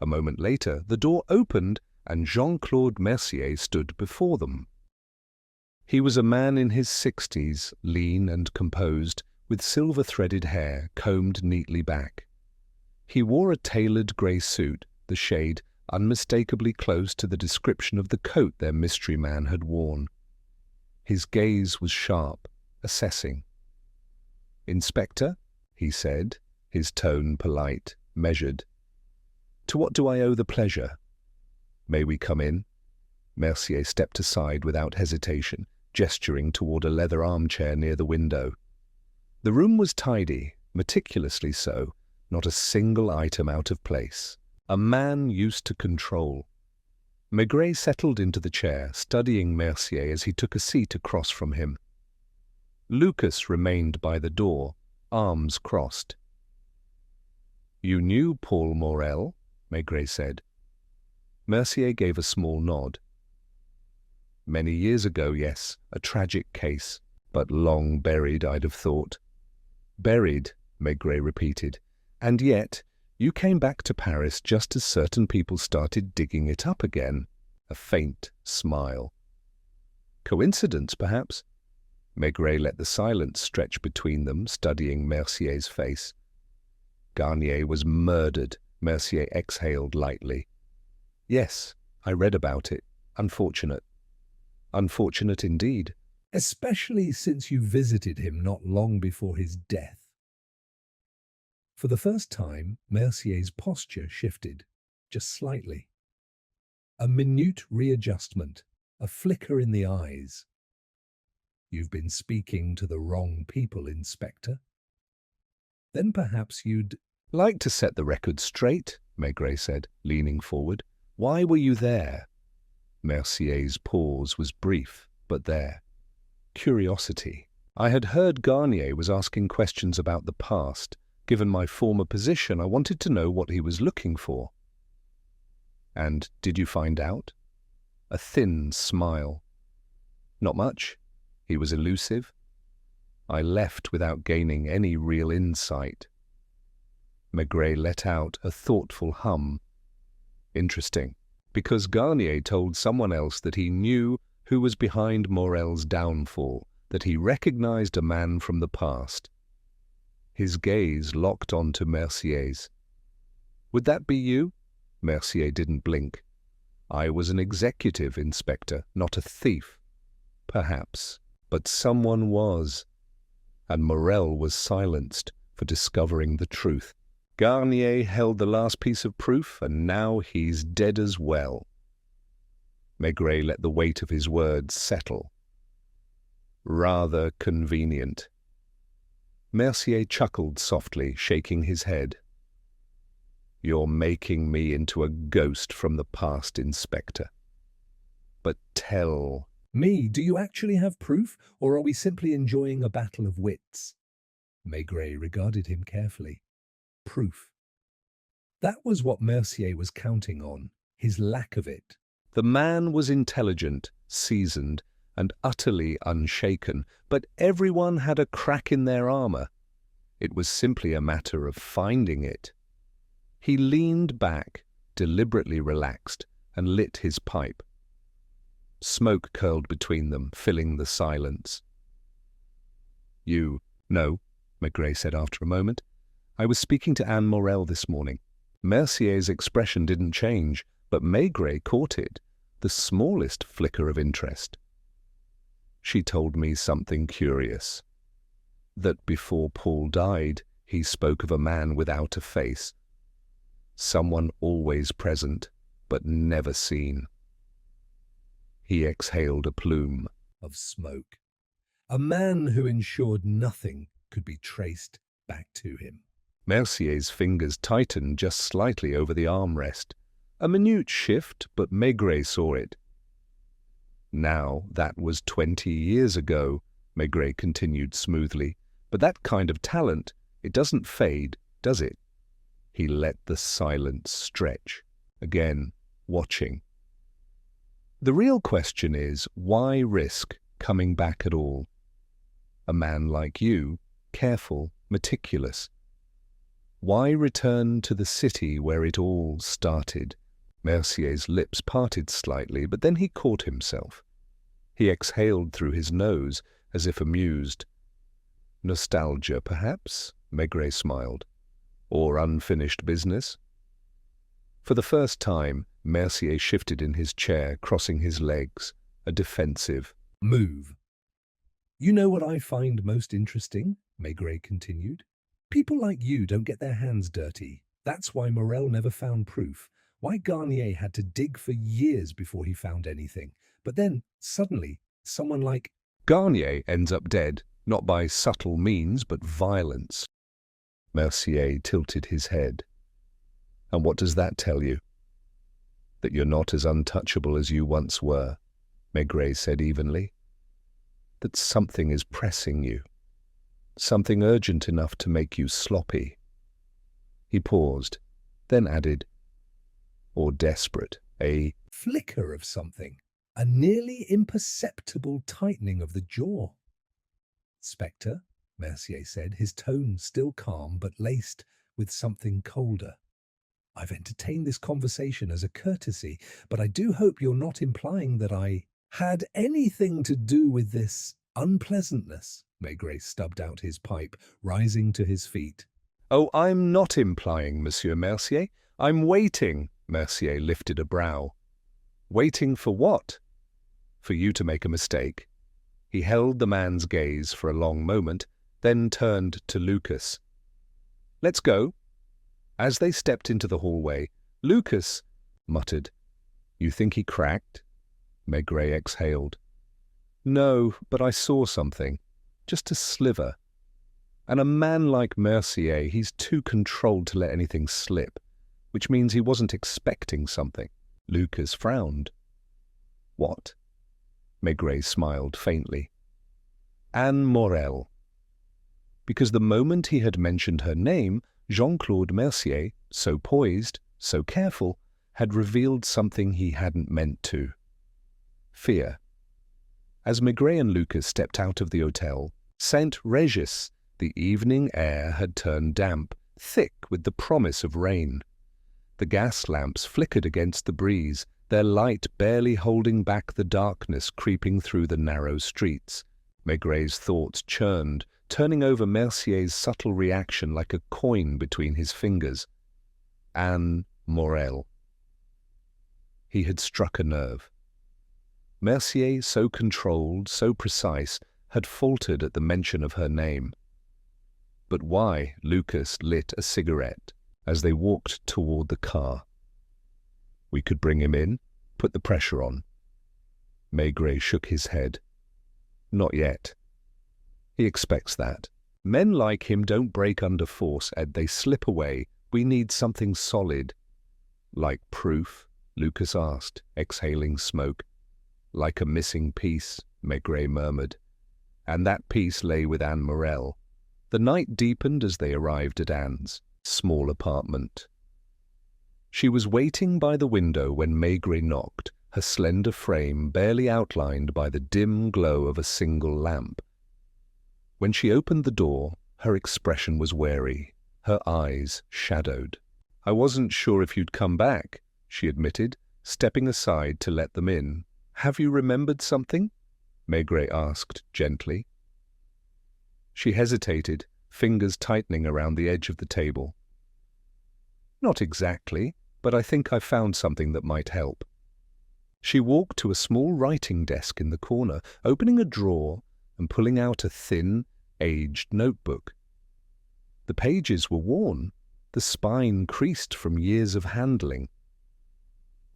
S1: A moment later, the door opened and Jean-Claude Mercier stood before them. He was a man in his 60s, lean and composed, with silver-threaded hair combed neatly back. He wore a tailored grey suit, the shade unmistakably close to the description of the coat their mystery man had worn. His gaze was sharp, assessing. "Inspector," he said, his tone polite, measured. "To what do I owe the pleasure?" "May we come in?" Mercier stepped aside without hesitation, gesturing toward a leather armchair near the window. The room was tidy, meticulously so, not a single item out of place. A man used to control. Maigret settled into the chair, studying Mercier as he took a seat across from him. Lucas remained by the door, arms crossed. "You knew Paul Morel?" Maigret said. Mercier gave a small nod. "Many years ago, yes, a tragic case, but long buried, I'd have thought." "Buried," Maigret repeated, "and yet you came back to Paris just as certain people started digging it up again. a faint smile. Coincidence, perhaps? Maigret let the silence stretch between them, studying Mercier's face. Garnier was murdered, Mercier exhaled lightly. Yes, I read about it. Unfortunate. Unfortunate indeed.
S2: Especially since you visited him not long before his death. For the first time, Mercier's posture shifted, just slightly. A minute readjustment, a flicker in the eyes. You've been speaking to the wrong people, Inspector. Then perhaps you'd
S1: like to set the record straight, Maigret said, leaning forward. Why were you there? Mercier's pause was brief, but there. Curiosity. I had heard Garnier was asking questions about the past. Given my former position, I wanted to know what he was looking for. And did you find out? A thin smile. Not much. He was elusive. I left without gaining any real insight. Maigret let out a thoughtful hum. Interesting, because Garnier told someone else that he knew who was behind Morel's downfall, that he recognized a man from the past. His gaze locked onto Mercier's. Would that be you? Mercier didn't blink. I was an executive, Inspector, not a thief. Perhaps, but someone was. And Morel was silenced for discovering the truth. Garnier held the last piece of proof, and now he's dead as well. Maigret let the weight of his words settle. Rather convenient. Mercier chuckled softly, shaking his head. You're making me into a ghost from the past, Inspector. But tell...
S2: Me, do you actually have proof, or are we simply enjoying a battle of wits? Maigret regarded him carefully. Proof. That was what Mercier was counting on, his lack of it.
S1: The man was intelligent, seasoned, and utterly unshaken, but everyone had a crack in their armor. It was simply a matter of finding it. He leaned back, deliberately relaxed, and lit his pipe. Smoke curled between them, filling the silence. No, Maigret said after a moment. I was speaking to Anne Morel this morning. Mercier's expression didn't change, but Maigret caught it, the smallest flicker of interest. She told me something curious. That before Paul died, he spoke of a man without a face. Someone always present, but never seen. He exhaled a plume
S2: of smoke. A man who ensured nothing could be traced back to him.
S1: Mercier's fingers tightened just slightly over the armrest. A minute shift, but Maigret saw it. Now, that was 20 years ago, Maigret continued smoothly. But that kind of talent, it doesn't fade, does it? He let the silence stretch, again, watching. The real question is, why risk coming back at all? A man like you, careful, meticulous. Why return to the city where it all started? Mercier's lips parted slightly, but then he caught himself. He exhaled through his nose, as if amused. Nostalgia, perhaps? Maigret smiled. Or unfinished business? For the first time, Mercier shifted in his chair, crossing his legs, a defensive
S2: move. You know what I find most interesting? Maigret continued. People like you don't get their hands dirty. That's why Morel never found proof. Why Garnier had to dig for years before he found anything. But then, suddenly, someone like
S1: Garnier ends up dead, not by subtle means, but violence. Mercier tilted his head. And what does that tell you? That you're not as untouchable as you once were, Maigret said evenly. That something is pressing you. Something urgent enough to make you sloppy. He paused, then added, or desperate, a
S2: flicker of something, a nearly imperceptible tightening of the jaw. Spectre, Mercier said, his tone still calm but laced with something colder. I've entertained this conversation as a courtesy, but I do hope you're not implying that I had anything to do with this unpleasantness. Maigret stubbed out his pipe, rising to his feet.
S1: Oh, I'm not implying, Monsieur Mercier. I'm waiting. Mercier lifted a brow. Waiting for what? For you to make a mistake. He held the man's gaze for a long moment, then turned to Lucas. Let's go. As they stepped into the hallway, Lucas muttered, You think he cracked? Maigret exhaled. No, but I saw something. Just a sliver. And a man like Mercier, he's too controlled to let anything slip, which means he wasn't expecting something. Lucas frowned. What? Maigret smiled faintly. Anne Morel. Because the moment he had mentioned her name, Jean-Claude Mercier, so poised, so careful, had revealed something he hadn't meant to. Fear. As Maigret and Lucas stepped out of the hotel, Saint Regis, the evening air had turned damp, thick with the promise of rain. The gas lamps flickered against the breeze, their light barely holding back the darkness creeping through the narrow streets. Maigret's thoughts churned, turning over Mercier's subtle reaction like a coin between his fingers. Anne Morel. He had struck a nerve. Mercier, so controlled, so precise, had faltered at the mention of her name. But why? Lucas lit a cigarette as they walked toward the car. We could bring him in, put the pressure on. Maigret shook his head. Not yet. He expects that. Men like him don't break under force, Ed. They slip away. We need something solid. Like proof? Lucas asked, exhaling smoke. Like a missing piece, Maigret murmured. And that piece lay with Anne Morel. The night deepened as they arrived at Anne's small apartment. She was waiting by the window when Maigret knocked, her slender frame barely outlined by the dim glow of a single lamp. When she opened the door, her expression was wary, her eyes shadowed. I wasn't sure if you'd come back, she admitted, stepping aside to let them in. Have you remembered something? Maigret asked gently. She hesitated, fingers tightening around the edge of the table. Not exactly, but I think I've found something that might help. She walked to a small writing desk in the corner, opening a drawer and pulling out a thin, aged notebook. The pages were worn, the spine creased from years of handling.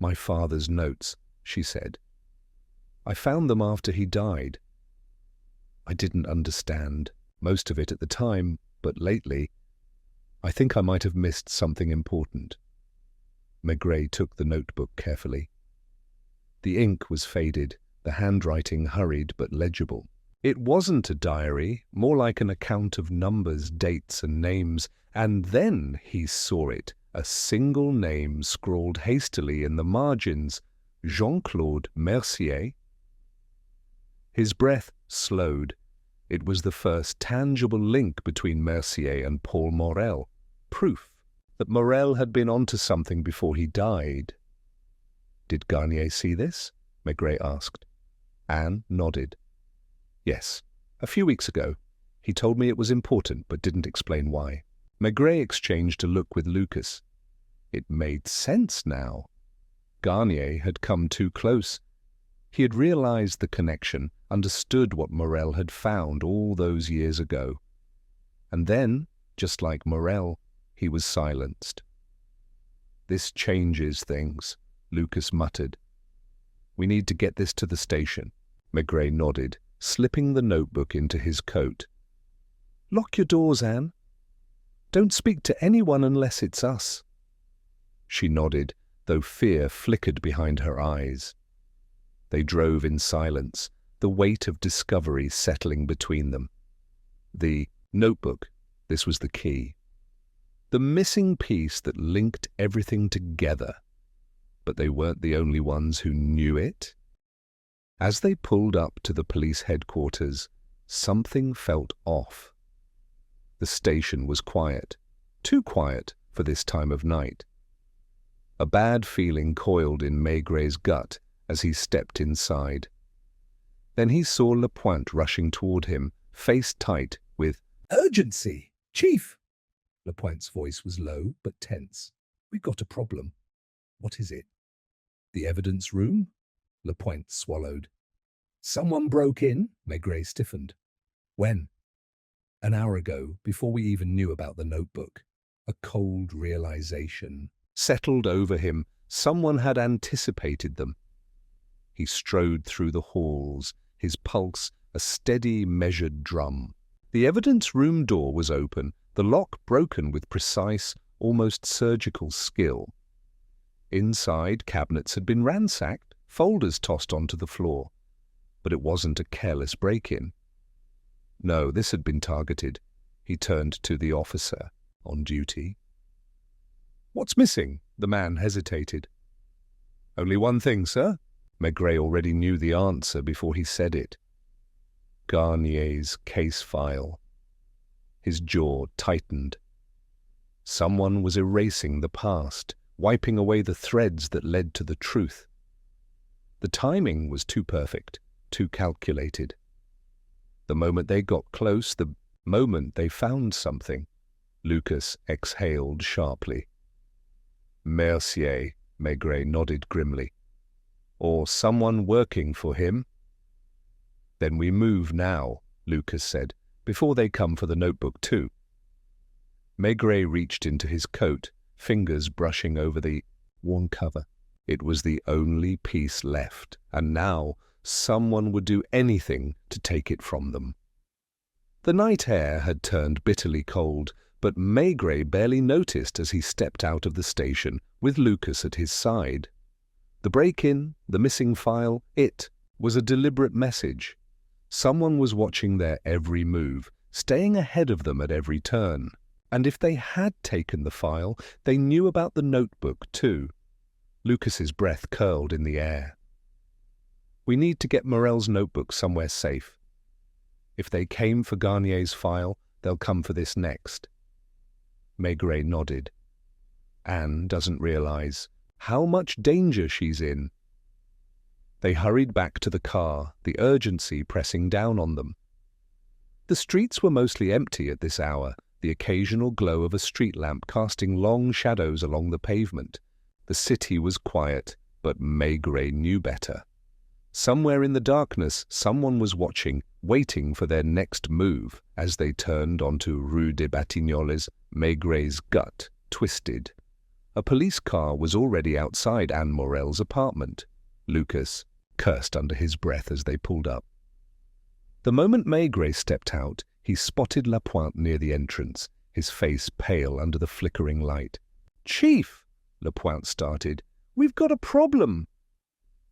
S1: My father's notes, she said. I found them after he died. I didn't understand most of it at the time, but lately, I think I might have missed something important. Maigret took the notebook carefully. The ink was faded, the handwriting hurried but legible. It wasn't a diary, more like an account of numbers, dates, and names, and then he saw it, a single name scrawled hastily in the margins, Jean-Claude Mercier. His breath slowed. It was the first tangible link between Mercier and Paul Morel, proof that Morel had been onto something before he died. Did Garnier see this? Maigret asked. Anne nodded. Yes, a few weeks ago. He told me it was important, but didn't explain why. Maigret exchanged a look with Lucas. It made sense now. Garnier had come too close. He had realized the connection, understood what Morel had found all those years ago. And then, just like Morel, he was silenced. This changes things, Lucas muttered. We need to get this to the station. Maigret nodded, slipping the notebook into his coat. Lock your doors, Anne. Don't speak to anyone unless it's us. She nodded, though fear flickered behind her eyes. They drove in silence, the weight of discovery settling between them. The notebook, this was the key. The missing piece that linked everything together. But they weren't the only ones who knew it. As they pulled up to the police headquarters, something felt off. The station was quiet, too quiet for this time of night. A bad feeling coiled in Maigray's gut as he stepped inside. Then he saw Lapointe rushing toward him, face tight, with
S2: "Urgency! Chief!" Lapointe's voice was low but tense. "We've got a problem." "What is it?" "The evidence room?" Lapointe swallowed. "Someone broke in?" Maigret stiffened. "When?" "An hour ago, before we even knew about the notebook." A cold realization
S1: settled over him. Someone had anticipated them. He strode through the halls, his pulse a steady, measured drum. The evidence room door was open, the lock broken with precise, almost surgical skill. Inside, cabinets had been ransacked, folders tossed onto the floor. But it wasn't a careless break-in. No, this had been targeted. He turned to the officer on duty. "What's missing?" The man hesitated. "Only one thing, sir." Maigret already knew the answer before he said it. Garnier's case file. His jaw tightened. Someone was erasing the past, wiping away the threads that led to the truth. The timing was too perfect, too calculated. The moment they got close, the moment they found something, Lucas exhaled sharply. "Mercier," Maigret nodded grimly. "Or someone working for him?" "Then we move now," Lucas said, "before they come for the notebook too." Maigret reached into his coat, fingers brushing over the worn cover. It was the only piece left, and now someone would do anything to take it from them. The night air had turned bitterly cold, but Maigret barely noticed as he stepped out of the station with Lucas at his side. The break-in, the missing file, it was a deliberate message. Someone was watching their every move, staying ahead of them at every turn. And if they had taken the file, they knew about the notebook too. Lucas's breath curled in the air. "We need to get Morel's notebook somewhere safe. If they came for Garnier's file, they'll come for this next." Maigret nodded. "Anne doesn't realize how much danger she's in." They hurried back to the car, the urgency pressing down on them. The streets were mostly empty at this hour, the occasional glow of a street lamp casting long shadows along the pavement. The city was quiet, but Maigret knew better. Somewhere in the darkness, someone was watching, waiting for their next move. As they turned onto Rue des Batignolles, Maigret's gut twisted. A police car was already outside Anne Morel's apartment. Lucas cursed under his breath as they pulled up. The moment Maigret stepped out, he spotted Lapointe near the entrance, his face pale under the flickering light. "Chief," Lapointe started, "we've got a problem."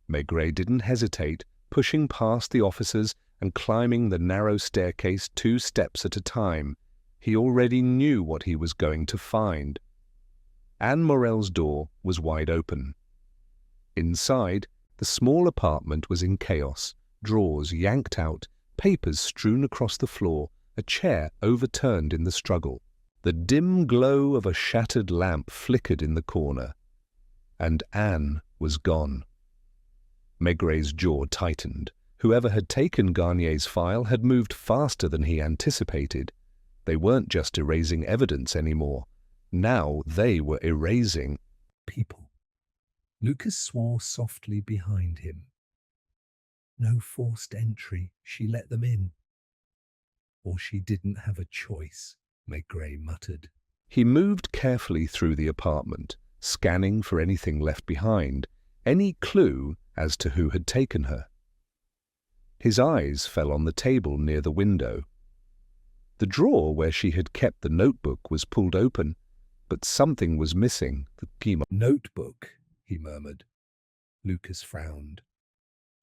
S1: Maigret didn't hesitate, pushing past the officers and climbing the narrow staircase 2 steps at a time. He already knew what he was going to find. Anne Morel's door was wide open. Inside, the small apartment was in chaos, drawers yanked out, papers strewn across the floor, a chair overturned in the struggle. The dim glow of a shattered lamp flickered in the corner, and Anne was gone. Maigret's jaw tightened. Whoever had taken Garnier's file had moved faster than he anticipated. They weren't just erasing evidence anymore. Now they were erasing
S2: people. Lucas swore softly behind him. No forced entry, she let them in. Or she didn't have a choice, Maigret muttered.
S1: He moved carefully through the apartment, scanning for anything left behind, any clue as to who had taken her. His eyes fell on the table near the window. The drawer where she had kept the notebook was pulled open, but something was missing.
S2: "Notebook," he murmured. Lucas frowned.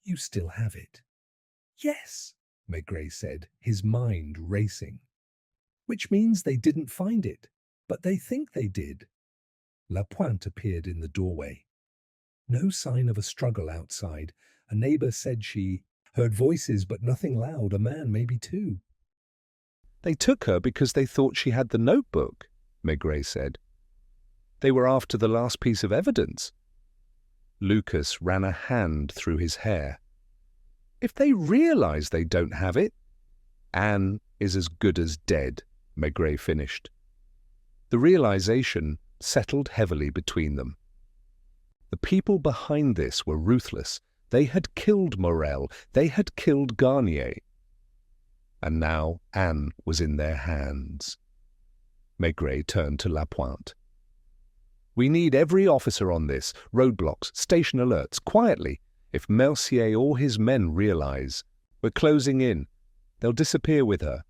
S2: "You still have it?" "Yes," Maigret said, his mind racing. "Which means they didn't find it, but they think they did." Lapointe appeared in the doorway. No sign of a struggle outside. A neighbor said she heard voices, but nothing loud. A man, maybe 2.
S1: "They took her because they thought she had the notebook," Maigret said. They were after the last piece of evidence. Lucas ran a hand through his hair. If they realize they don't have it, Anne is as good as dead, Maigret finished. The realization settled heavily between them. The people behind this were ruthless. They had killed Morel. They had killed Garnier. And now Anne was in their hands. Maigret turned to Lapointe. We need every officer on this. Roadblocks, station alerts, quietly. If Mercier or his men realize, we're closing in. They'll disappear with her.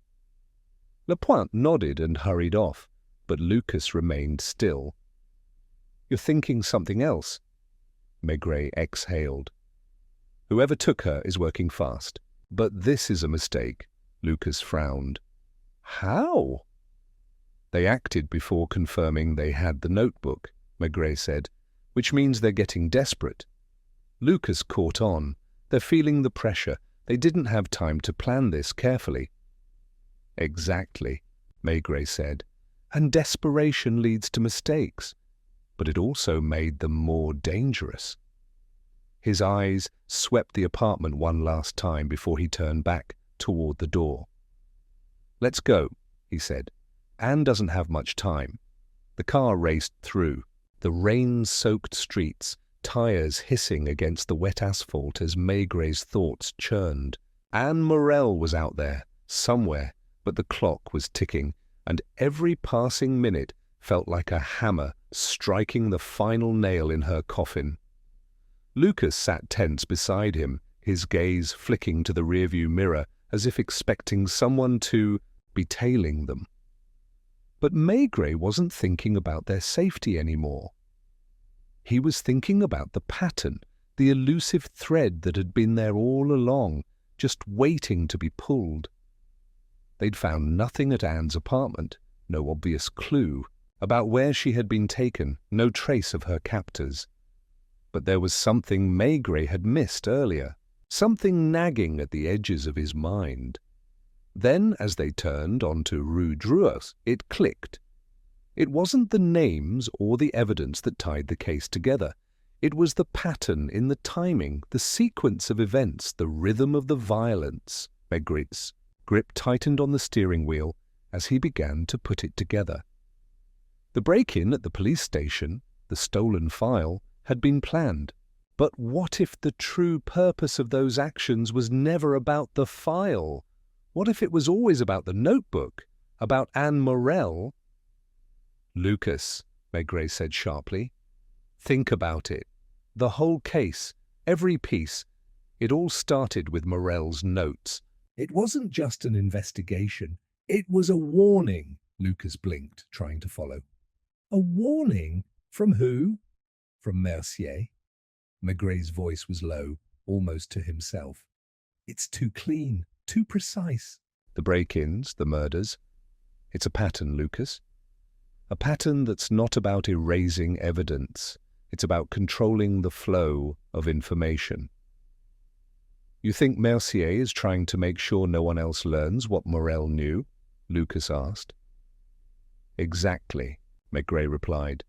S1: Lapointe nodded and hurried off, but Lucas remained still. You're thinking something else, Maigret exhaled. Whoever took her is working fast. But this is a mistake, Lucas frowned. How? They acted before confirming they had the notebook, Maigret said, which means they're getting desperate. Lucas caught on. They're feeling the pressure. They didn't have time to plan this carefully. Exactly, Maigret said, and desperation leads to mistakes, but it also made them more dangerous. His eyes swept the apartment one last time before he turned back toward the door. Let's go, he said. Anne doesn't have much time. The car raced through, the rain-soaked streets, tires hissing against the wet asphalt as Maigret's thoughts churned. Anne Morel was out there, somewhere, but the clock was ticking, and every passing minute felt like a hammer striking the final nail in her coffin. Lucas sat tense beside him, his gaze flicking to the rearview mirror as if expecting someone to be tailing them. But Maigret wasn't thinking about their safety anymore. He was thinking about the pattern, the elusive thread that had been there all along, just waiting to be pulled. They'd found nothing at Anne's apartment, no obvious clue about where she had been taken, no trace of her captors. But there was something Maigret had missed earlier, something nagging at the edges of his mind. Then, as they turned onto Rue Drouot, it clicked. It wasn't the names or the evidence that tied the case together. It was the pattern in the timing, the sequence of events, the rhythm of the violence. Maigret's grip tightened on the steering wheel as he began to put it together. The break-in at the police station, the stolen file, had been planned. But what if the true purpose of those actions was never about the file? What if it was always about the notebook, about Anne Morel? Lucas, Maigret said sharply, think about it. The whole case, every piece, it all started with Morel's notes.
S2: It wasn't just an investigation. It was a warning, Lucas blinked, trying to follow. A warning? From who? From Mercier. Maigret's voice was low, almost to himself. It's too clean, too precise.
S1: The break-ins, the murders. It's a pattern, Lucas. A pattern that's not about erasing evidence. It's about controlling the flow of information. You think Mercier is trying to make sure no one else learns what Morel knew? Lucas asked. Exactly, Maigret replied.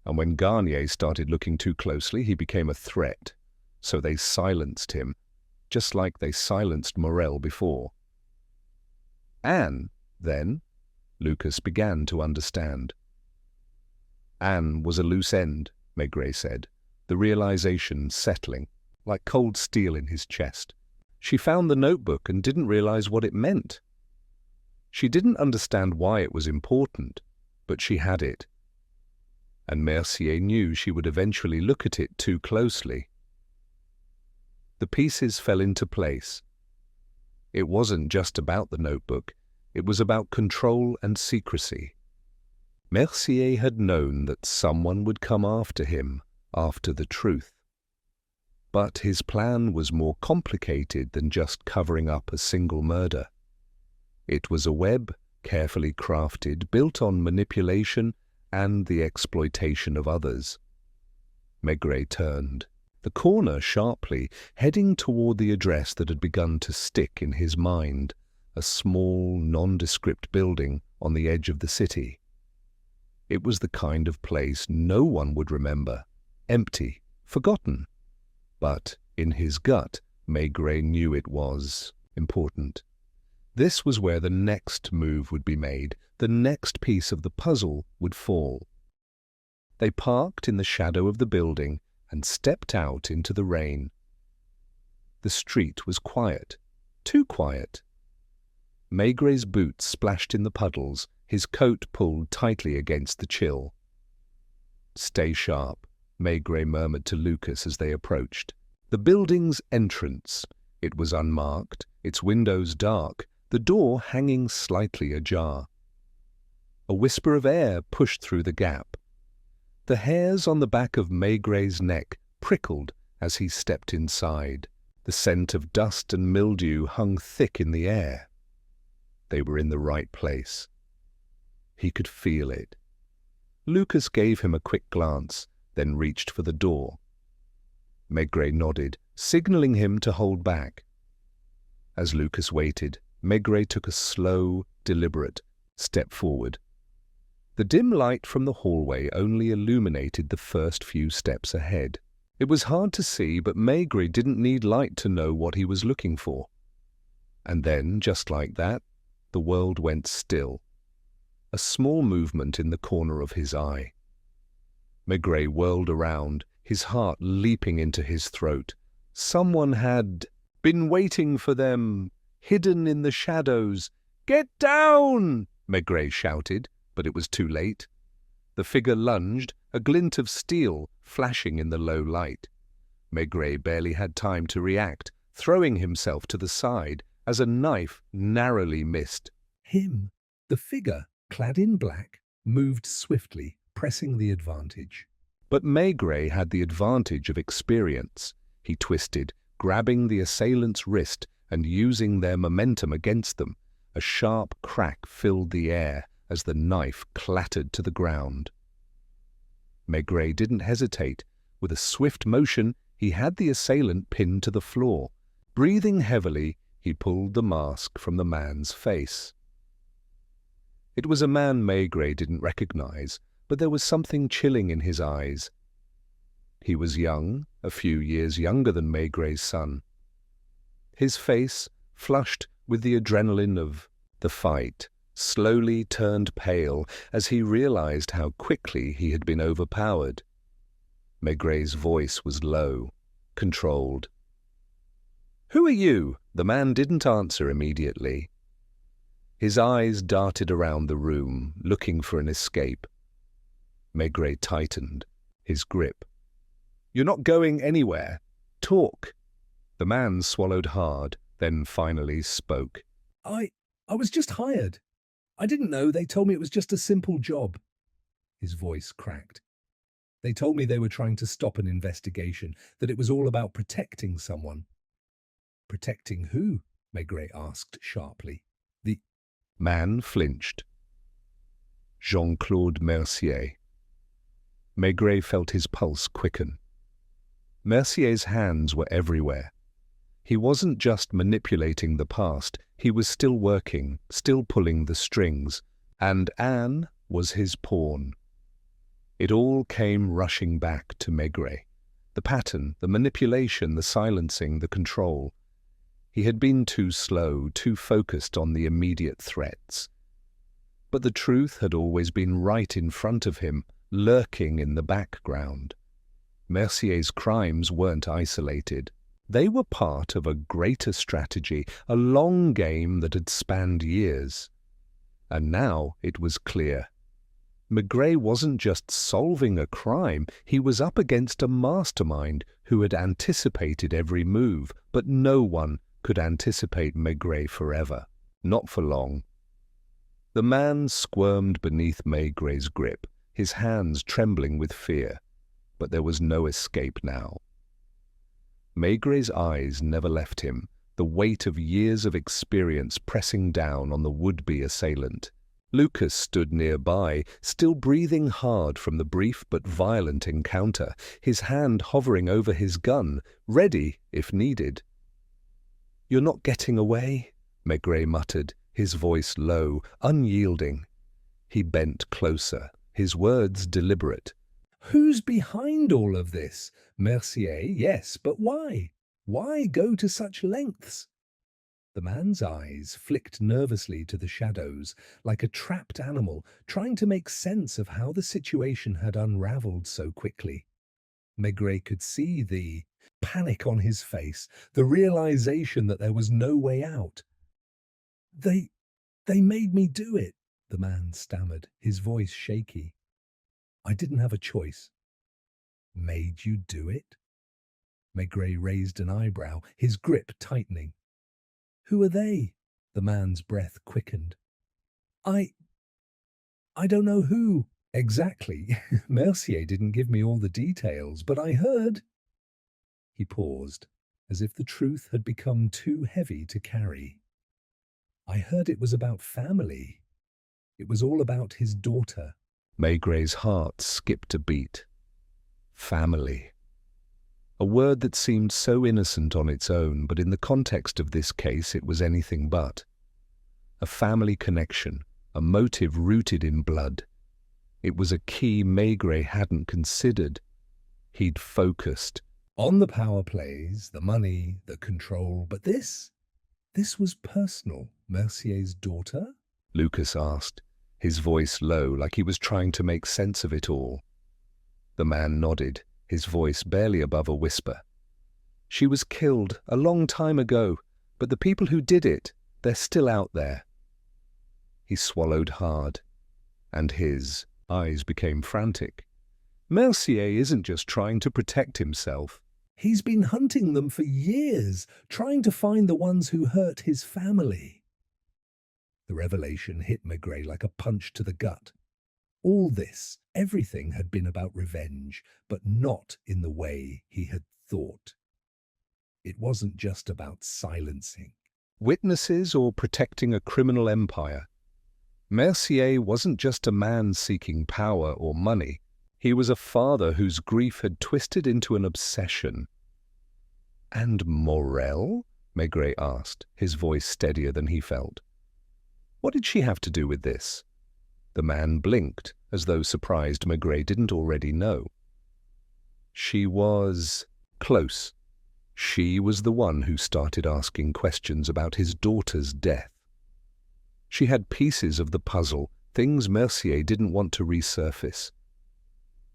S1: And when Garnier started looking too closely, he became a threat. So they silenced him, just like they silenced Morel before. Anne, then, Lucas began to understand. Anne was a loose end, Maigret said, the realization settling, like cold steel in his chest. She found the notebook and didn't realize what it meant. She didn't understand why it was important, but she had it. And Mercier knew she would eventually look at it too closely. The pieces fell into place. It wasn't just about the notebook, it was about control and secrecy. Mercier had known that someone would come after him, after the truth. But his plan was more complicated than just covering up a single murder. It was a web, carefully crafted, built on manipulation and the exploitation of others. Maigret turned, the corner sharply, heading toward the address that had begun to stick in his mind, a small, nondescript building on the edge of the city. It was the kind of place no one would remember, empty, forgotten. But in his gut, Maigret knew it was important. This was where the next move would be made, the next piece of the puzzle would fall. They parked in the shadow of the building and stepped out into the rain. The street was quiet, too quiet. Maigret's boots splashed in the puddles, his coat pulled tightly against the chill. "Stay sharp," Maigret murmured to Lucas as they approached. The building's entrance. It was unmarked, its windows dark, the door hanging slightly ajar. A whisper of air pushed through the gap. The hairs on the back of Maigret's neck prickled as he stepped inside. The scent of dust and mildew hung thick in the air. They were in the right place. He could feel it. Lucas gave him a quick glance, then reached for the door. Maigret nodded, signaling him to hold back. As Lucas waited, Maigret took a slow, deliberate step forward. The dim light from the hallway only illuminated the first few steps ahead. It was hard to see, but Maigret didn't need light to know what he was looking for. And then, just like that, the world went still. A small movement in the corner of his eye. Maigret whirled around, his heart leaping into his throat. Someone had been waiting for them, hidden in the shadows. "Get down!" Maigret shouted, but it was too late. The figure lunged, a glint of steel flashing in the low light. Maigret barely had time to react, throwing himself to the side as a knife narrowly missed.
S2: Him, the figure, clad in black, moved swiftly, pressing the advantage.
S1: But Maigret had the advantage of experience. He twisted, grabbing the assailant's wrist and using their momentum against them. A sharp crack filled the air as the knife clattered to the ground. Maigret didn't hesitate. With a swift motion, he had the assailant pinned to the floor. Breathing heavily, he pulled the mask from the man's face. It was a man Maigret didn't recognize, but there was something chilling in his eyes. He was young, a few years younger than Maigret's son. His face, flushed with the adrenaline of the fight, slowly turned pale as he realized how quickly he had been overpowered. Maigret's voice was low, controlled. "Who are you?" The man didn't answer immediately. His eyes darted around the room, looking for an escape. Maigret tightened, his grip. "You're not going anywhere. Talk." The man swallowed hard, then finally spoke.
S2: I was just hired. I didn't know. They told me it was just a simple job." His voice cracked. "They told me they were trying to stop an investigation, that it was all about protecting someone." "Protecting who?" Maigret asked sharply.
S1: The man flinched. Jean-Claude Mercier. Maigret felt his pulse quicken. Mercier's hands were everywhere. He wasn't just manipulating the past, he was still working, still pulling the strings, and Anne was his pawn. It all came rushing back to Maigret. The pattern, the manipulation, the silencing, the control. He had been too slow, too focused on the immediate threats. But the truth had always been right in front of him, lurking in the background. Mercier's crimes weren't isolated. They were part of a greater strategy, a long game that had spanned years. And now it was clear. Maigret wasn't just solving a crime, he was up against a mastermind who had anticipated every move, but no one could anticipate Maigret forever, not for long. The man squirmed beneath Maigret's grip, his hands trembling with fear, but there was no escape now. Maigret's eyes never left him, the weight of years of experience pressing down on the would-be assailant. Lucas stood nearby, still breathing hard from the brief but violent encounter, his hand hovering over his gun, ready if needed. "You're not getting away?" Maigret muttered, his voice low, unyielding. He bent closer, his words deliberate.
S2: Who's behind all of this? Mercier, yes, but why? Why go to such lengths? The man's eyes flicked nervously to the shadows, like a trapped animal trying to make sense of how the situation had unraveled so quickly. Maigret could see the panic on his face, the realization that there was no way out. They made me do it, the man stammered, his voice shaky. I didn't have a choice. Made you do it? Maigret raised an eyebrow, his grip tightening. Who are they? The man's breath quickened. I don't know who. Exactly. Mercier didn't give me all the details, but I heard. He paused, as if the truth had become too heavy to carry. I heard it was about family. It was all about his daughter.
S1: Maigret's heart skipped a beat. Family. A word that seemed so innocent on its own, but in the context of this case it was anything but. A family connection, a motive rooted in blood. It was a key Maigret hadn't considered. He'd focused
S2: On the power plays, the money, the control, but this was personal. Mercier's daughter?
S1: Lucas asked, his voice low, like he was trying to make sense of it all. The man nodded, his voice barely above a whisper. She was killed a long time ago, but the people who did it, they're still out there. He swallowed hard, and his eyes became frantic. Mercier isn't just trying to protect himself.
S2: He's been hunting them for years, trying to find the ones who hurt his family. The revelation hit Maigret like a punch to the gut. All this, everything had been about revenge, but not in the way he had thought. It wasn't just about silencing
S1: witnesses or protecting a criminal empire. Mercier wasn't just a man seeking power or money. He was a father whose grief had twisted into an obsession. And Morel? Maigret asked, his voice steadier than he felt. What did she have to do with this? The man blinked, as though surprised Maigret didn't already know. She was close. She was the one who started asking questions about his daughter's death. She had pieces of the puzzle, things Mercier didn't want to resurface.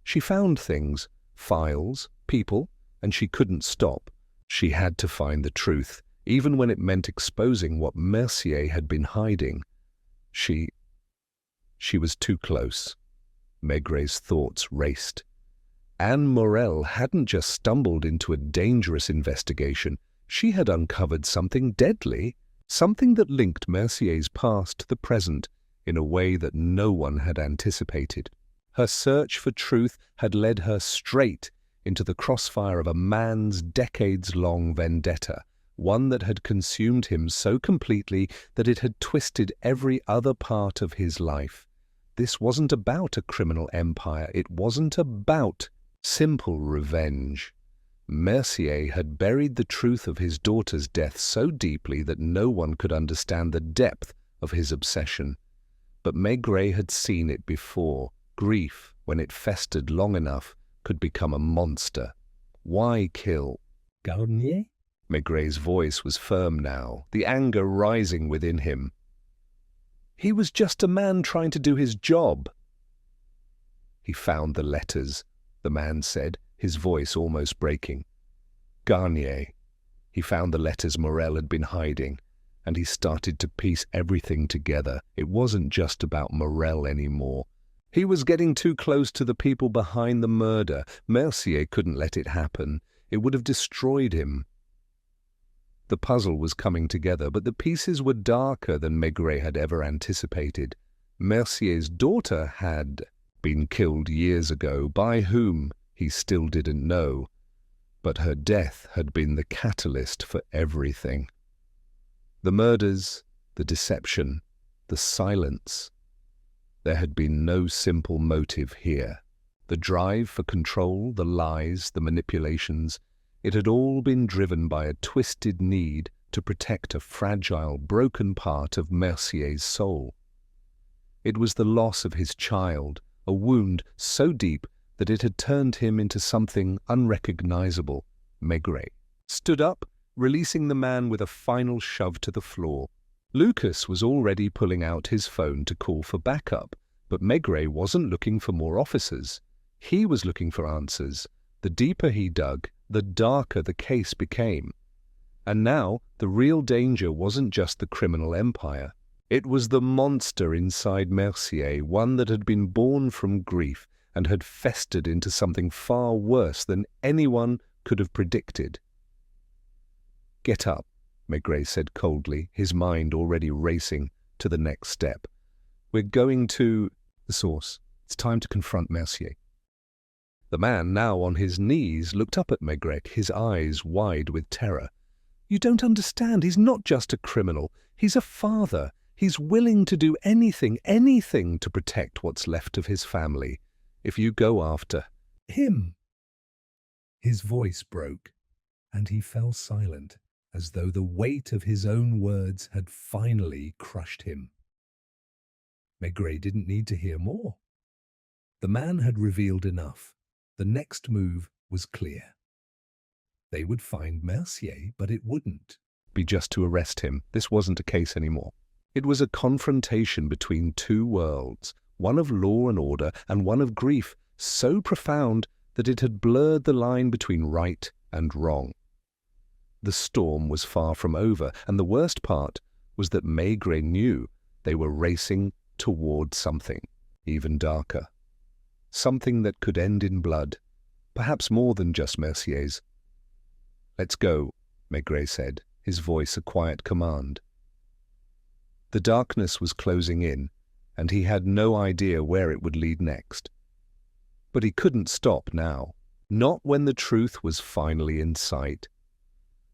S1: She found things, files, people, and she couldn't stop. She had to find the truth, even when it meant exposing what Mercier had been hiding. She was too close. Maigret's thoughts raced. Anne Morel hadn't just stumbled into a dangerous investigation. She had uncovered something deadly, something that linked Mercier's past to the present in a way that no one had anticipated. Her search for truth had led her straight into the crossfire of a man's decades-long vendetta, one that had consumed him so completely that it had twisted every other part of his life. This wasn't about a criminal empire. It wasn't about simple revenge. Mercier had buried the truth of his daughter's death so deeply that no one could understand the depth of his obsession. But Maigret had seen it before. Grief, when it festered long enough, could become a monster. Why kill?
S2: Garnier?
S1: Maigret's voice was firm now, the anger rising within him. He was just a man trying to do his job. He found the letters, the man said, his voice almost breaking. Garnier. He found the letters Morel had been hiding, and he started to piece everything together. It wasn't just about Morel anymore. He was getting too close to the people behind the murder. Mercier couldn't let it happen. It would have destroyed him. The puzzle was coming together, but the pieces were darker than Maigret had ever anticipated. Mercier's daughter had been killed years ago. By whom, he still didn't know. But her death had been the catalyst for everything. The murders, the deception, the silence. There had been no simple motive here. The drive for control, the lies, the manipulations, it had all been driven by a twisted need to protect a fragile, broken part of Mercier's soul. It was the loss of his child, a wound so deep that it had turned him into something unrecognizable. Maigret stood up, releasing the man with a final shove to the floor. Lucas was already pulling out his phone to call for backup, but Maigret wasn't looking for more officers. He was looking for answers. The deeper he dug, the darker the case became. And now the real danger wasn't just the criminal empire. It was the monster inside Mercier, one that had been born from grief and had festered into something far worse than anyone could have predicted. "Get up," Maigret said coldly, his mind already racing to the next step. "We're going to the source. It's time to confront Mercier." The man, now on his knees, looked up at Maigret, his eyes wide with terror. "You don't understand. He's not just a criminal. He's a father. He's willing to do anything to protect what's left of his family. If you go after
S2: him." His voice broke, and he fell silent, as though the weight of his own words had finally crushed him. Maigret didn't need to hear more. The man had revealed enough. The next move was clear. They would find Mercier, but it wouldn't
S1: be just to arrest him. This wasn't a case anymore. It was a confrontation between two worlds, one of law and order and one of grief, so profound that it had blurred the line between right and wrong. The storm was far from over, and the worst part was that Maigret knew they were racing toward something even darker. Something that could end in blood, perhaps more than just Mercier's. "Let's go," Maigret said, his voice a quiet command. The darkness was closing in, and he had no idea where it would lead next. But he couldn't stop now, not when the truth was finally in sight.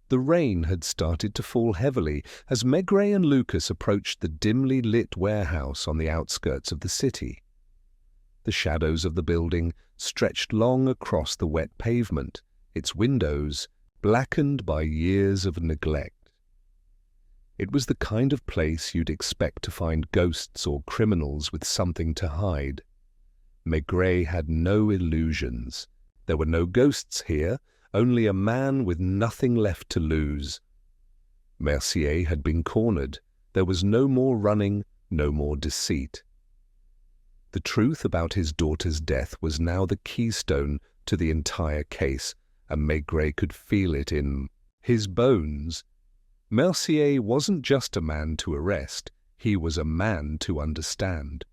S1: The rain had started to fall heavily as Maigret and Lucas approached the dimly lit warehouse on the outskirts of the city. The shadows of the building stretched long across the wet pavement, its windows blackened by years of neglect. It was the kind of place you'd expect to find ghosts or criminals with something to hide. Maigret had no illusions. There were no ghosts here, only a man with nothing left to lose. Mercier had been cornered. There was no more running, no more deceit. The truth about his daughter's death was now the keystone to the entire case, and Maigret could feel it in his bones. Mercier wasn't just a man to arrest, he was a man to understand.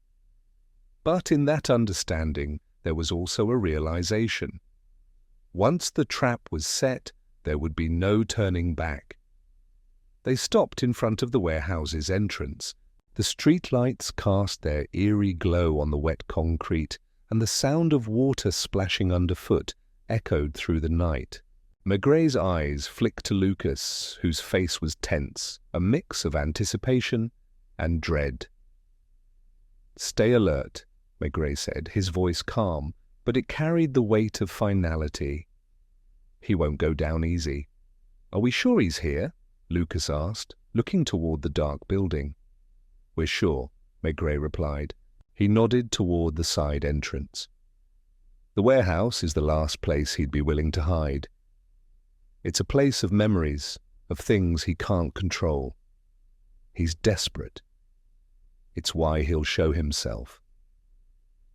S1: But in that understanding, there was also a realization. Once the trap was set, there would be no turning back. They stopped in front of the warehouse's entrance. The streetlights cast their eerie glow on the wet concrete, and the sound of water splashing underfoot echoed through the night. Maigret's eyes flicked to Lucas, whose face was tense, a mix of anticipation and dread. "Stay alert," Maigret said, his voice calm, but it carried the weight of finality. "He won't go down easy." "Are we sure he's here?" Lucas asked, looking toward the dark building. "We're sure," Maigret replied. He nodded toward the side entrance. The warehouse is the last place he'd be willing to hide. It's a place of memories, of things he can't control. He's desperate. It's why he'll show himself.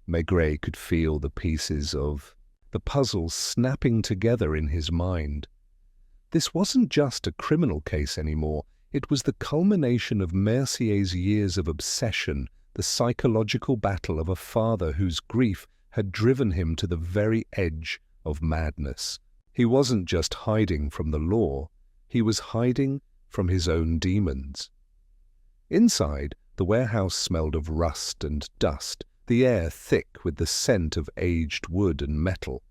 S1: Maigret could feel the pieces of the puzzle snapping together in his mind. This wasn't just a criminal case anymore. It was the culmination of Mercier's years of obsession, the psychological battle of a father whose grief had driven him to the very edge of madness. He wasn't just hiding from the law, he was hiding from his own demons. Inside, the warehouse smelled of rust and dust, the air thick with the scent of aged wood and metal.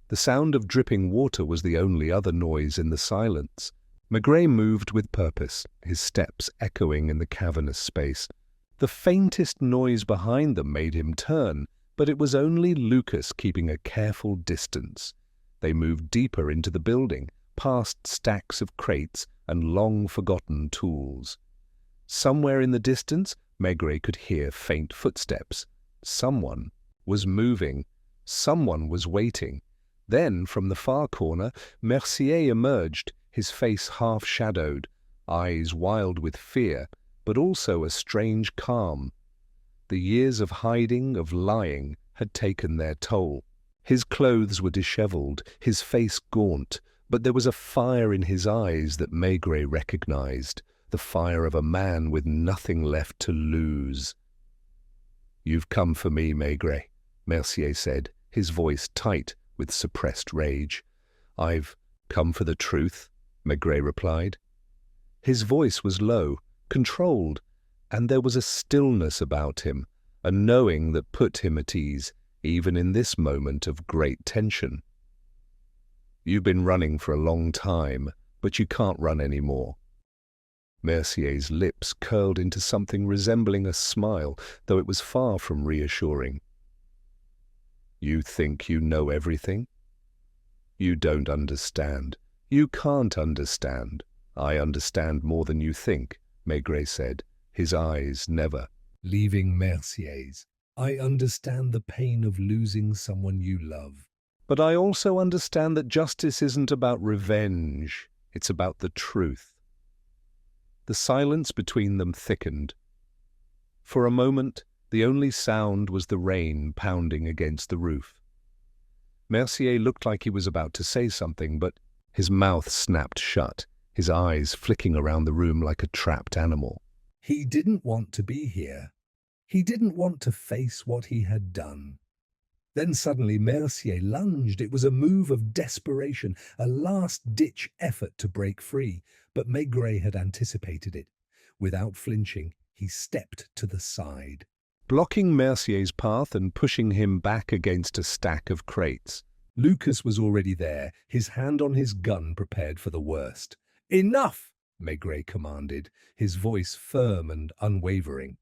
S1: The sound of dripping water was the only other noise in the silence. Maigret moved with purpose, his steps echoing in the cavernous space. The faintest noise behind them made him turn, but it was only Lucas keeping a careful distance. They moved deeper into the building, past stacks of crates and long-forgotten tools. Somewhere in the distance, Maigret could hear faint footsteps. Someone was moving. Someone was waiting. Then, from the far corner, Mercier emerged, his face half-shadowed, eyes wild with fear, but also a strange calm. The years of hiding, of lying, had taken their toll. His clothes were dishevelled, his face gaunt, but there was a fire in his eyes that Maigret recognized, the fire of a man with nothing left to lose. "You've come for me, Maigret," Mercier said, his voice tight with suppressed rage. "I've come for the truth," Maigret replied. His voice was low, controlled, and there was a stillness about him, a knowing that put him at ease, even in this moment of great tension. "You've been running for a long time, but you can't run any more." Mercier's lips curled into something resembling a smile, though it was far from reassuring. "You think you know everything? You don't understand. You can't understand. I understand more than you think," Maigret said, his eyes never
S2: leaving Mercier's. "I understand the pain of losing someone you love.
S1: "But I also understand that justice isn't about revenge. It's about the truth." The silence between them thickened. For a moment, the only sound was the rain pounding against the roof. Mercier looked like he was about to say something, but his mouth snapped shut, his eyes flicking around the room like a trapped animal.
S2: He didn't want to be here. He didn't want to face what he had done. Then suddenly Mercier lunged. It was a move of desperation, a last-ditch effort to break free, but Maigret had anticipated it. Without flinching, he stepped to the side,
S1: blocking Mercier's path and pushing him back against a stack of crates.
S2: Lucas was already there, his hand on his gun prepared for the worst. "Enough!" Maigret commanded, his voice firm and unwavering.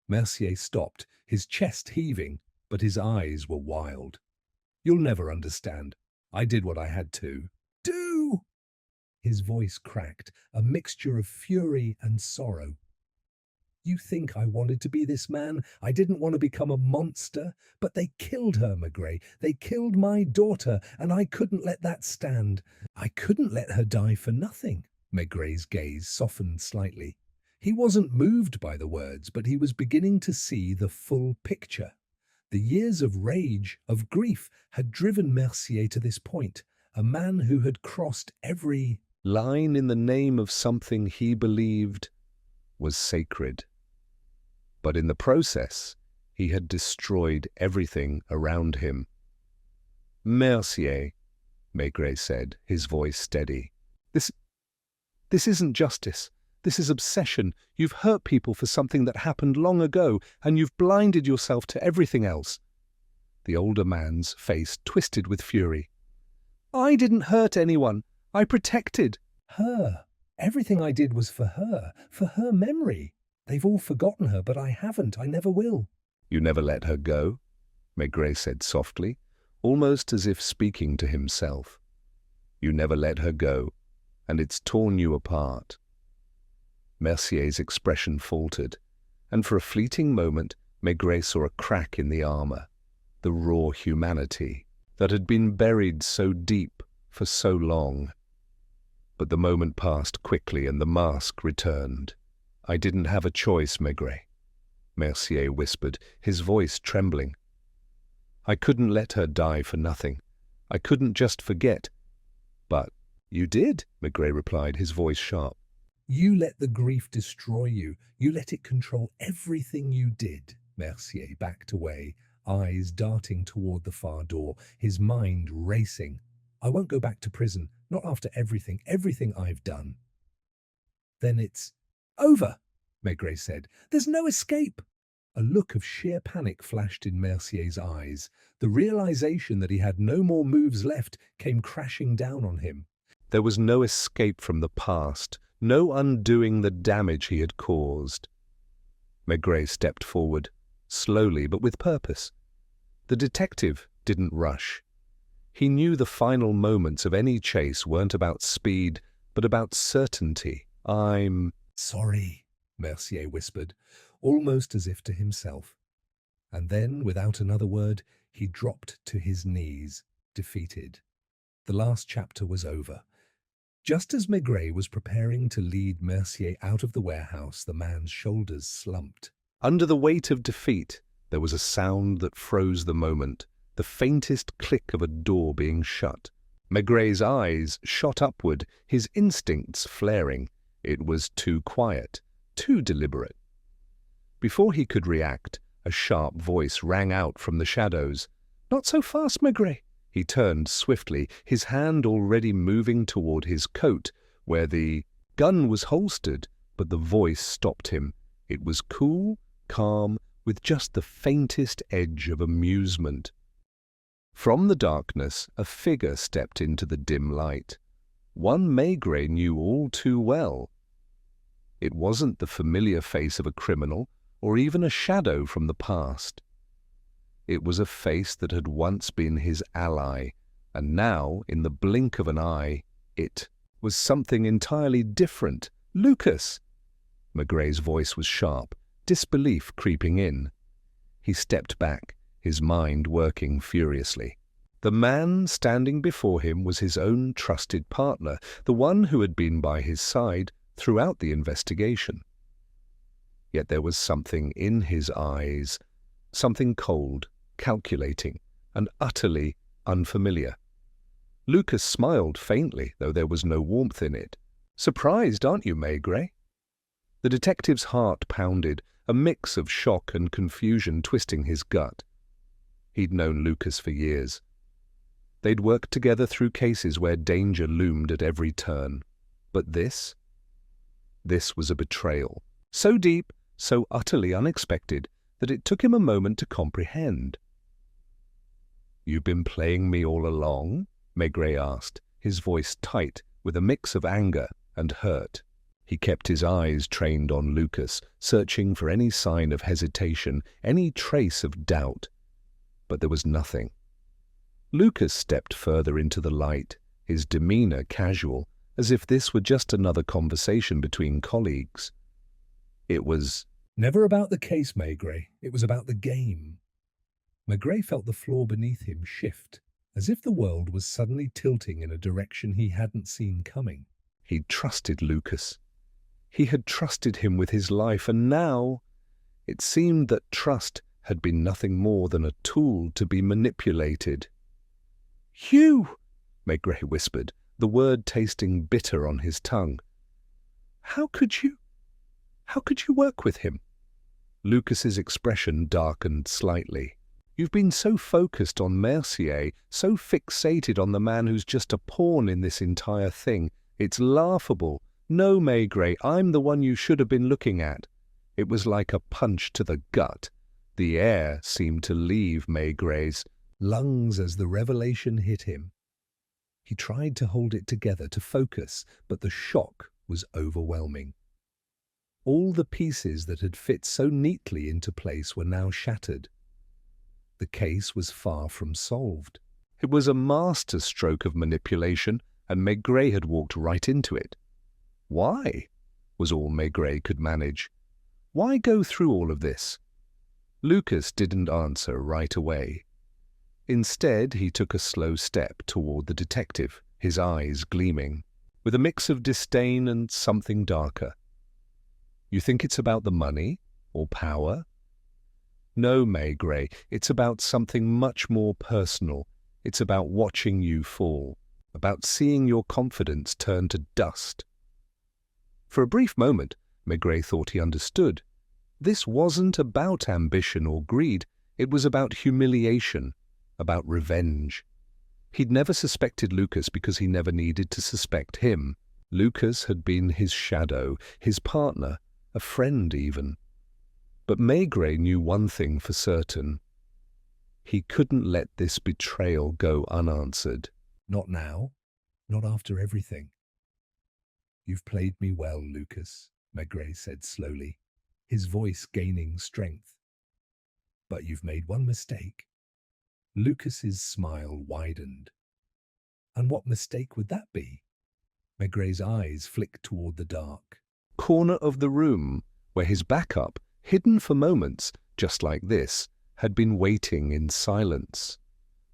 S2: Mercier stopped, his chest heaving, but his eyes were wild. "You'll never understand. I did what I had to." "Do!" His voice cracked, a mixture of fury and sorrow. "You think I wanted to be this man? I didn't want to become a monster, but they killed her, Maigret. They killed my daughter, and I couldn't let that stand. I couldn't let her die for nothing." Maigret's gaze softened slightly. He wasn't moved by the words, but he was beginning to see the full picture. The years of rage, of grief, had driven Mercier to this point, a man who had crossed every
S1: line in the name of something he believed was sacred. But in the process, he had destroyed everything around him. "Mercier," Maigret said, his voice steady. This isn't justice. This is obsession. You've hurt people for something that happened long ago, and you've blinded yourself to everything else." The older man's face twisted with fury. "I didn't hurt anyone. I protected
S2: her. Everything I did was for her memory. They've all forgotten her, but I haven't. I never will."
S1: "You never let her go?" Maigret said softly, almost as if speaking to himself. "You never let her go, and it's torn you apart." Mercier's expression faltered, and for a fleeting moment Maigret saw a crack in the armor, the raw humanity that had been buried so deep for so long. But the moment passed quickly and the mask returned. "I didn't have a choice, Maigret," Mercier whispered, his voice trembling. "I couldn't let her die for nothing. I couldn't just forget." "But you did," Maigret replied, his voice sharp.
S2: "You let the grief destroy you. You let it control everything you did." Mercier backed away, eyes darting toward the far door, his mind racing. "I won't go back to prison, not after everything I've done." "Then it's over," Maigret said. "There's no escape." A look of sheer panic flashed in Mercier's eyes. The realization that he had no more moves left came crashing down on him.
S1: There was no escape from the past, no undoing the damage he had caused. Maigret stepped forward, slowly but with purpose. The detective didn't rush. He knew the final moments of any chase weren't about speed, but about certainty. "I'm
S2: sorry," Mercier whispered, almost as if to himself. And then, without another word, he dropped to his knees, defeated. The last chapter was over. Just as Maigret was preparing to lead Mercier out of the warehouse, the man's shoulders slumped.
S1: Under the weight of defeat, there was a sound that froze the moment, the faintest click of a door being shut. Maigret's eyes shot upward, his instincts flaring. It was too quiet, too deliberate. Before he could react, a sharp voice rang out from the shadows. "Not so fast, Maigret!" He turned swiftly, his hand already moving toward his coat, where the gun was holstered, but the voice stopped him. It was cool, calm, with just the faintest edge of amusement. From the darkness, a figure stepped into the dim light. One Maigret knew all too well. It wasn't the familiar face of a criminal, or even a shadow from the past. It was a face that had once been his ally, and now, in the blink of an eye, it was something entirely different. "Lucas!" Maigret's voice was sharp, disbelief creeping in. He stepped back, his mind working furiously. The man standing before him was his own trusted partner, the one who had been by his side throughout the investigation. Yet there was something in his eyes, something cold, calculating, and utterly unfamiliar. Lucas smiled faintly, though there was no warmth in it. "Surprised, aren't you, Maigret?" The detective's heart pounded, a mix of shock and confusion twisting his gut. He'd known Lucas for years. They'd worked together through cases where danger loomed at every turn. But this was a betrayal, so deep, so utterly unexpected, that it took him a moment to comprehend. "You've been playing me all along?" Maigret asked, his voice tight with a mix of anger and hurt. He kept his eyes trained on Lucas, searching for any sign of hesitation, any trace of doubt. But there was nothing. Lucas stepped further into the light, his demeanor casual, as if this were just another conversation between colleagues. It was
S2: Never about the case, Maigret. It was about the game. Maigret felt the floor beneath him shift, as if the world was suddenly tilting in a direction he hadn't seen coming.
S1: He'd trusted Lucas. He had trusted him with his life, and now it seemed that trust had been nothing more than a tool to be manipulated. "You!" Maigret whispered, the word tasting bitter on his tongue. How could you work with him?" Lucas's expression darkened slightly. "You've been so focused on Mercier, so fixated on the man who's just a pawn in this entire thing. It's laughable. No, Maigret, I'm the one you should have been looking at." It was like a punch to the gut. The air seemed to leave Maigret's
S2: lungs as the revelation hit him. He tried to hold it together, to focus, but the shock was overwhelming. All the pieces that had fit so neatly into place were now shattered. The case was far from solved.
S1: It was a master stroke of manipulation, and Maigret had walked right into it. Why? Was all Maigret could manage. Why go through all of this? Lucas didn't answer right away. Instead, he took a slow step toward the detective, his eyes gleaming, with a mix of disdain and something darker. "You think it's about the money or power?" "No, Maigret, it's about something much more personal. It's about watching you fall, about seeing your confidence turn to dust." For a brief moment, Maigret thought he understood. This wasn't about ambition or greed. It was about humiliation, about revenge. He'd never suspected Lucas because he never needed to suspect him. Lucas had been his shadow, his partner, a friend even. But Maigret knew one thing for certain. He couldn't let this betrayal go unanswered.
S2: "Not now. Not after everything." "You've played me well, Lucas," Maigret said slowly, his voice gaining strength. "But you've made one mistake." Lucas's smile widened. "And what mistake would that be?" Maigret's eyes flicked toward the dark
S1: Corner of the room, where his back up, hidden for moments, just like this, had been waiting in silence.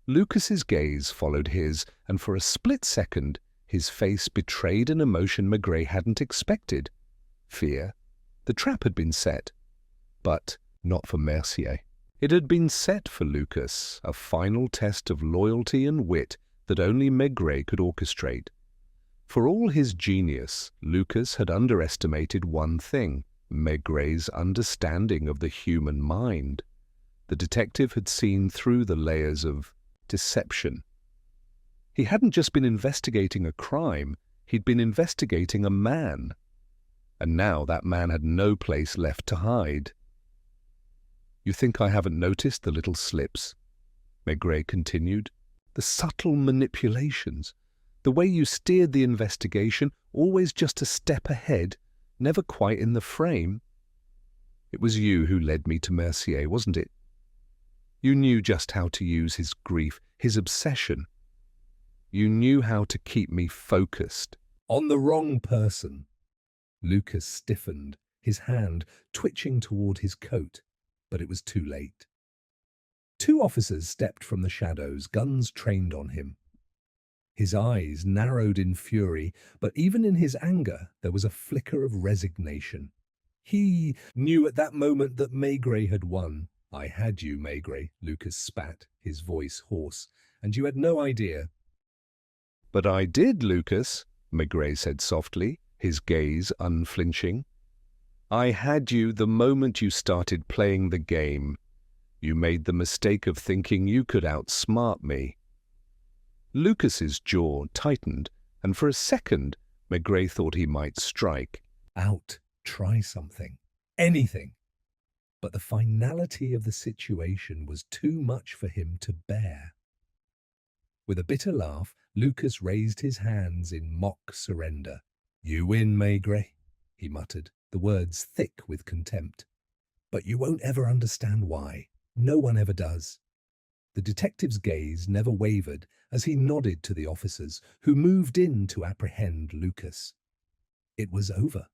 S1: Lucas's gaze followed his, and for a split second, his face betrayed an emotion Maigret hadn't expected. Fear. The trap had been set. But not for Mercier. It had been set for Lucas, a final test of loyalty and wit that only Maigret could orchestrate. For all his genius, Lucas had underestimated one thing: Maigret's understanding of the human mind. The detective had seen through the layers of deception. He hadn't just been investigating a crime, he'd been investigating a man. And now that man had no place left to hide. "You think I haven't noticed the little slips?" Maigret continued. "The subtle manipulations, the way you steered the investigation, always just a step ahead, never quite in the frame. It was you who led me to Mercier, wasn't it? You knew just how to use his grief, his obsession. You knew how to keep me focused."
S2: On the wrong person. Lucas stiffened, his hand twitching toward his coat, but it was too late. Two officers stepped from the shadows, guns trained on him. His eyes narrowed in fury, but even in his anger there was a flicker of resignation. He knew at that moment that Maigret had won. "I had you, Maigret," Lucas spat, his voice hoarse, "and you had no idea."
S1: "But I did, Lucas," Maigret said softly, his gaze unflinching. "I had you the moment you started playing the game. You made the mistake of thinking you could outsmart me." Lucas's jaw tightened, and for a second Maigret thought he might strike.
S2: Try something. Anything. But the finality of the situation was too much for him to bear. With a bitter laugh, Lucas raised his hands in mock surrender. "You win, Maigret," he muttered, the words thick with contempt. "But you won't ever understand why. No one ever does." The detective's gaze never wavered as he nodded to the officers, who moved in to apprehend Lucas. It was over,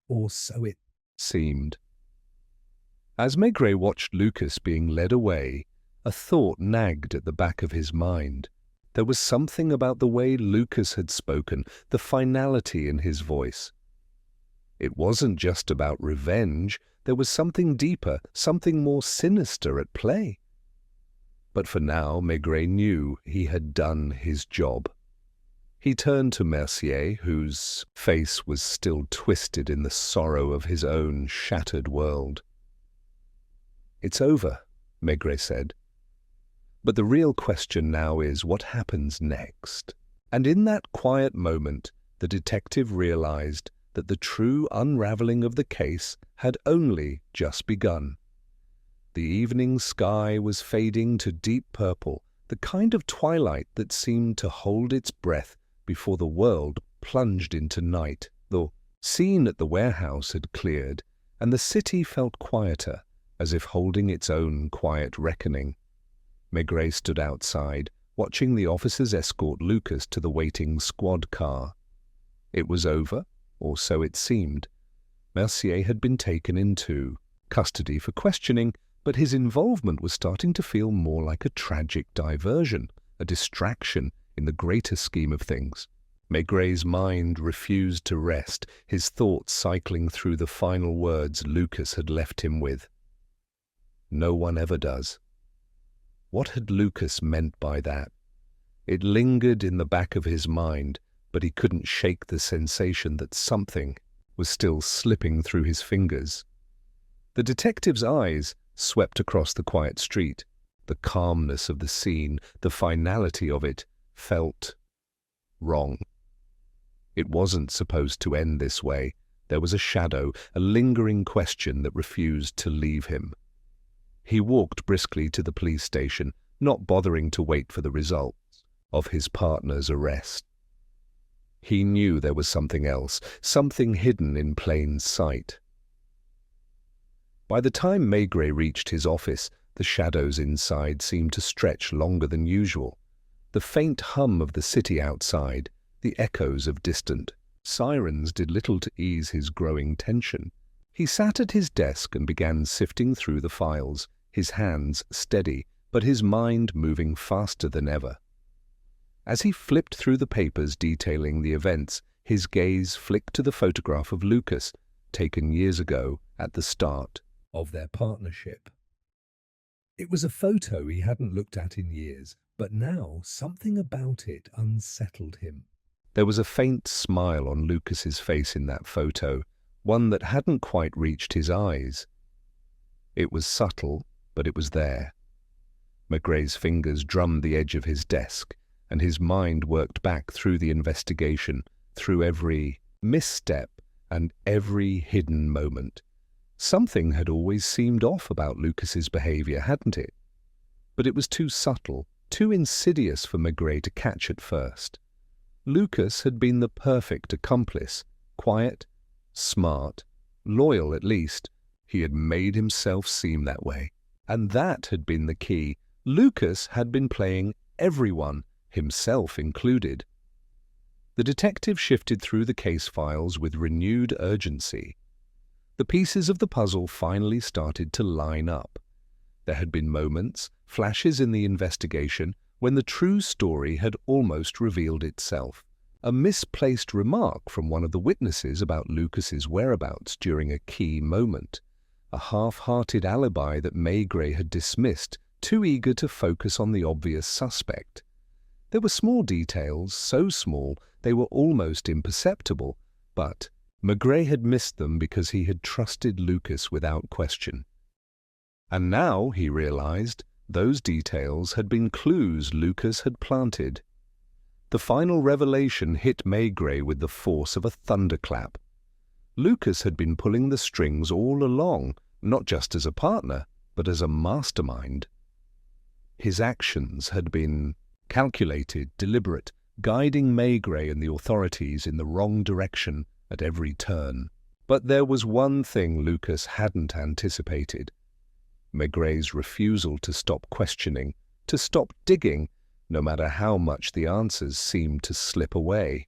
S2: or so it
S1: seemed. As Maigret watched Lucas being led away, a thought nagged at the back of his mind. There was something about the way Lucas had spoken, the finality in his voice. It wasn't just about revenge, there was something deeper, something more sinister at play. But for now, Maigret knew he had done his job. He turned to Mercier, whose face was still twisted in the sorrow of his own shattered world. "It's over," Maigret said. "But the real question now is what happens next?" And in that quiet moment, the detective realized that the true unraveling of the case had only just begun. The evening sky was fading to deep purple, the kind of twilight that seemed to hold its breath before the world plunged into night. The scene at the warehouse had cleared, and the city felt quieter, as if holding its own quiet reckoning. Maigret stood outside, watching the officers escort Lucas to the waiting squad car. It was over, or so it seemed. Mercier had been taken into custody for questioning, but his involvement was starting to feel more like a tragic diversion, a distraction in the greater scheme of things. Maigret's mind refused to rest, his thoughts cycling through the final words Lucas had left him with. "No one ever does." What had Lucas meant by that? It lingered in the back of his mind, but he couldn't shake the sensation that something was still slipping through his fingers. The detective's eyes swept across the quiet street. The calmness of the scene, the finality of it, felt wrong. It wasn't supposed to end this way. There was a shadow, a lingering question that refused to leave him. He walked briskly to the police station, not bothering to wait for the results of his partner's arrest. He knew there was something else, something hidden in plain sight. By the time Maigret reached his office, the shadows inside seemed to stretch longer than usual. The faint hum of the city outside, the echoes of distant sirens did little to ease his growing tension. He sat at his desk and began sifting through the files, his hands steady, but his mind moving faster than ever. As he flipped through the papers detailing the events, his gaze flicked to the photograph of Lucas, taken years ago at the start
S2: of their partnership. It was a photo he hadn't looked at in years, but now something about it unsettled him.
S1: There was a faint smile on Lucas's face in that photo, one that hadn't quite reached his eyes. It was subtle, but it was there. Magre's fingers drummed the edge of his desk, and his mind worked back through the investigation, through every misstep and every hidden moment. Something had always seemed off about Lucas's behavior, hadn't it? But it was too subtle, too insidious for Maigret to catch at first. Lucas had been the perfect accomplice, quiet, smart, loyal at least. He had made himself seem that way. And that had been the key. Lucas had been playing everyone, himself included. The detective shifted through the case files with renewed urgency. The pieces of the puzzle finally started to line up. There had been moments, flashes in the investigation, when the true story had almost revealed itself. A misplaced remark from one of the witnesses about Lucas's whereabouts during a key moment. A half-hearted alibi that Maigret had dismissed, too eager to focus on the obvious suspect. There were small details, so small they were almost imperceptible, but Maigret had missed them because he had trusted Lucas without question. And now, he realized, those details had been clues Lucas had planted. The final revelation hit Maigret with the force of a thunderclap. Lucas had been pulling the strings all along, not just as a partner, but as a mastermind. His actions had been calculated, deliberate, guiding Maigret and the authorities in the wrong direction at every turn. But there was one thing Lucas hadn't anticipated. Maigret's refusal to stop questioning, to stop digging, no matter how much the answers seemed to slip away.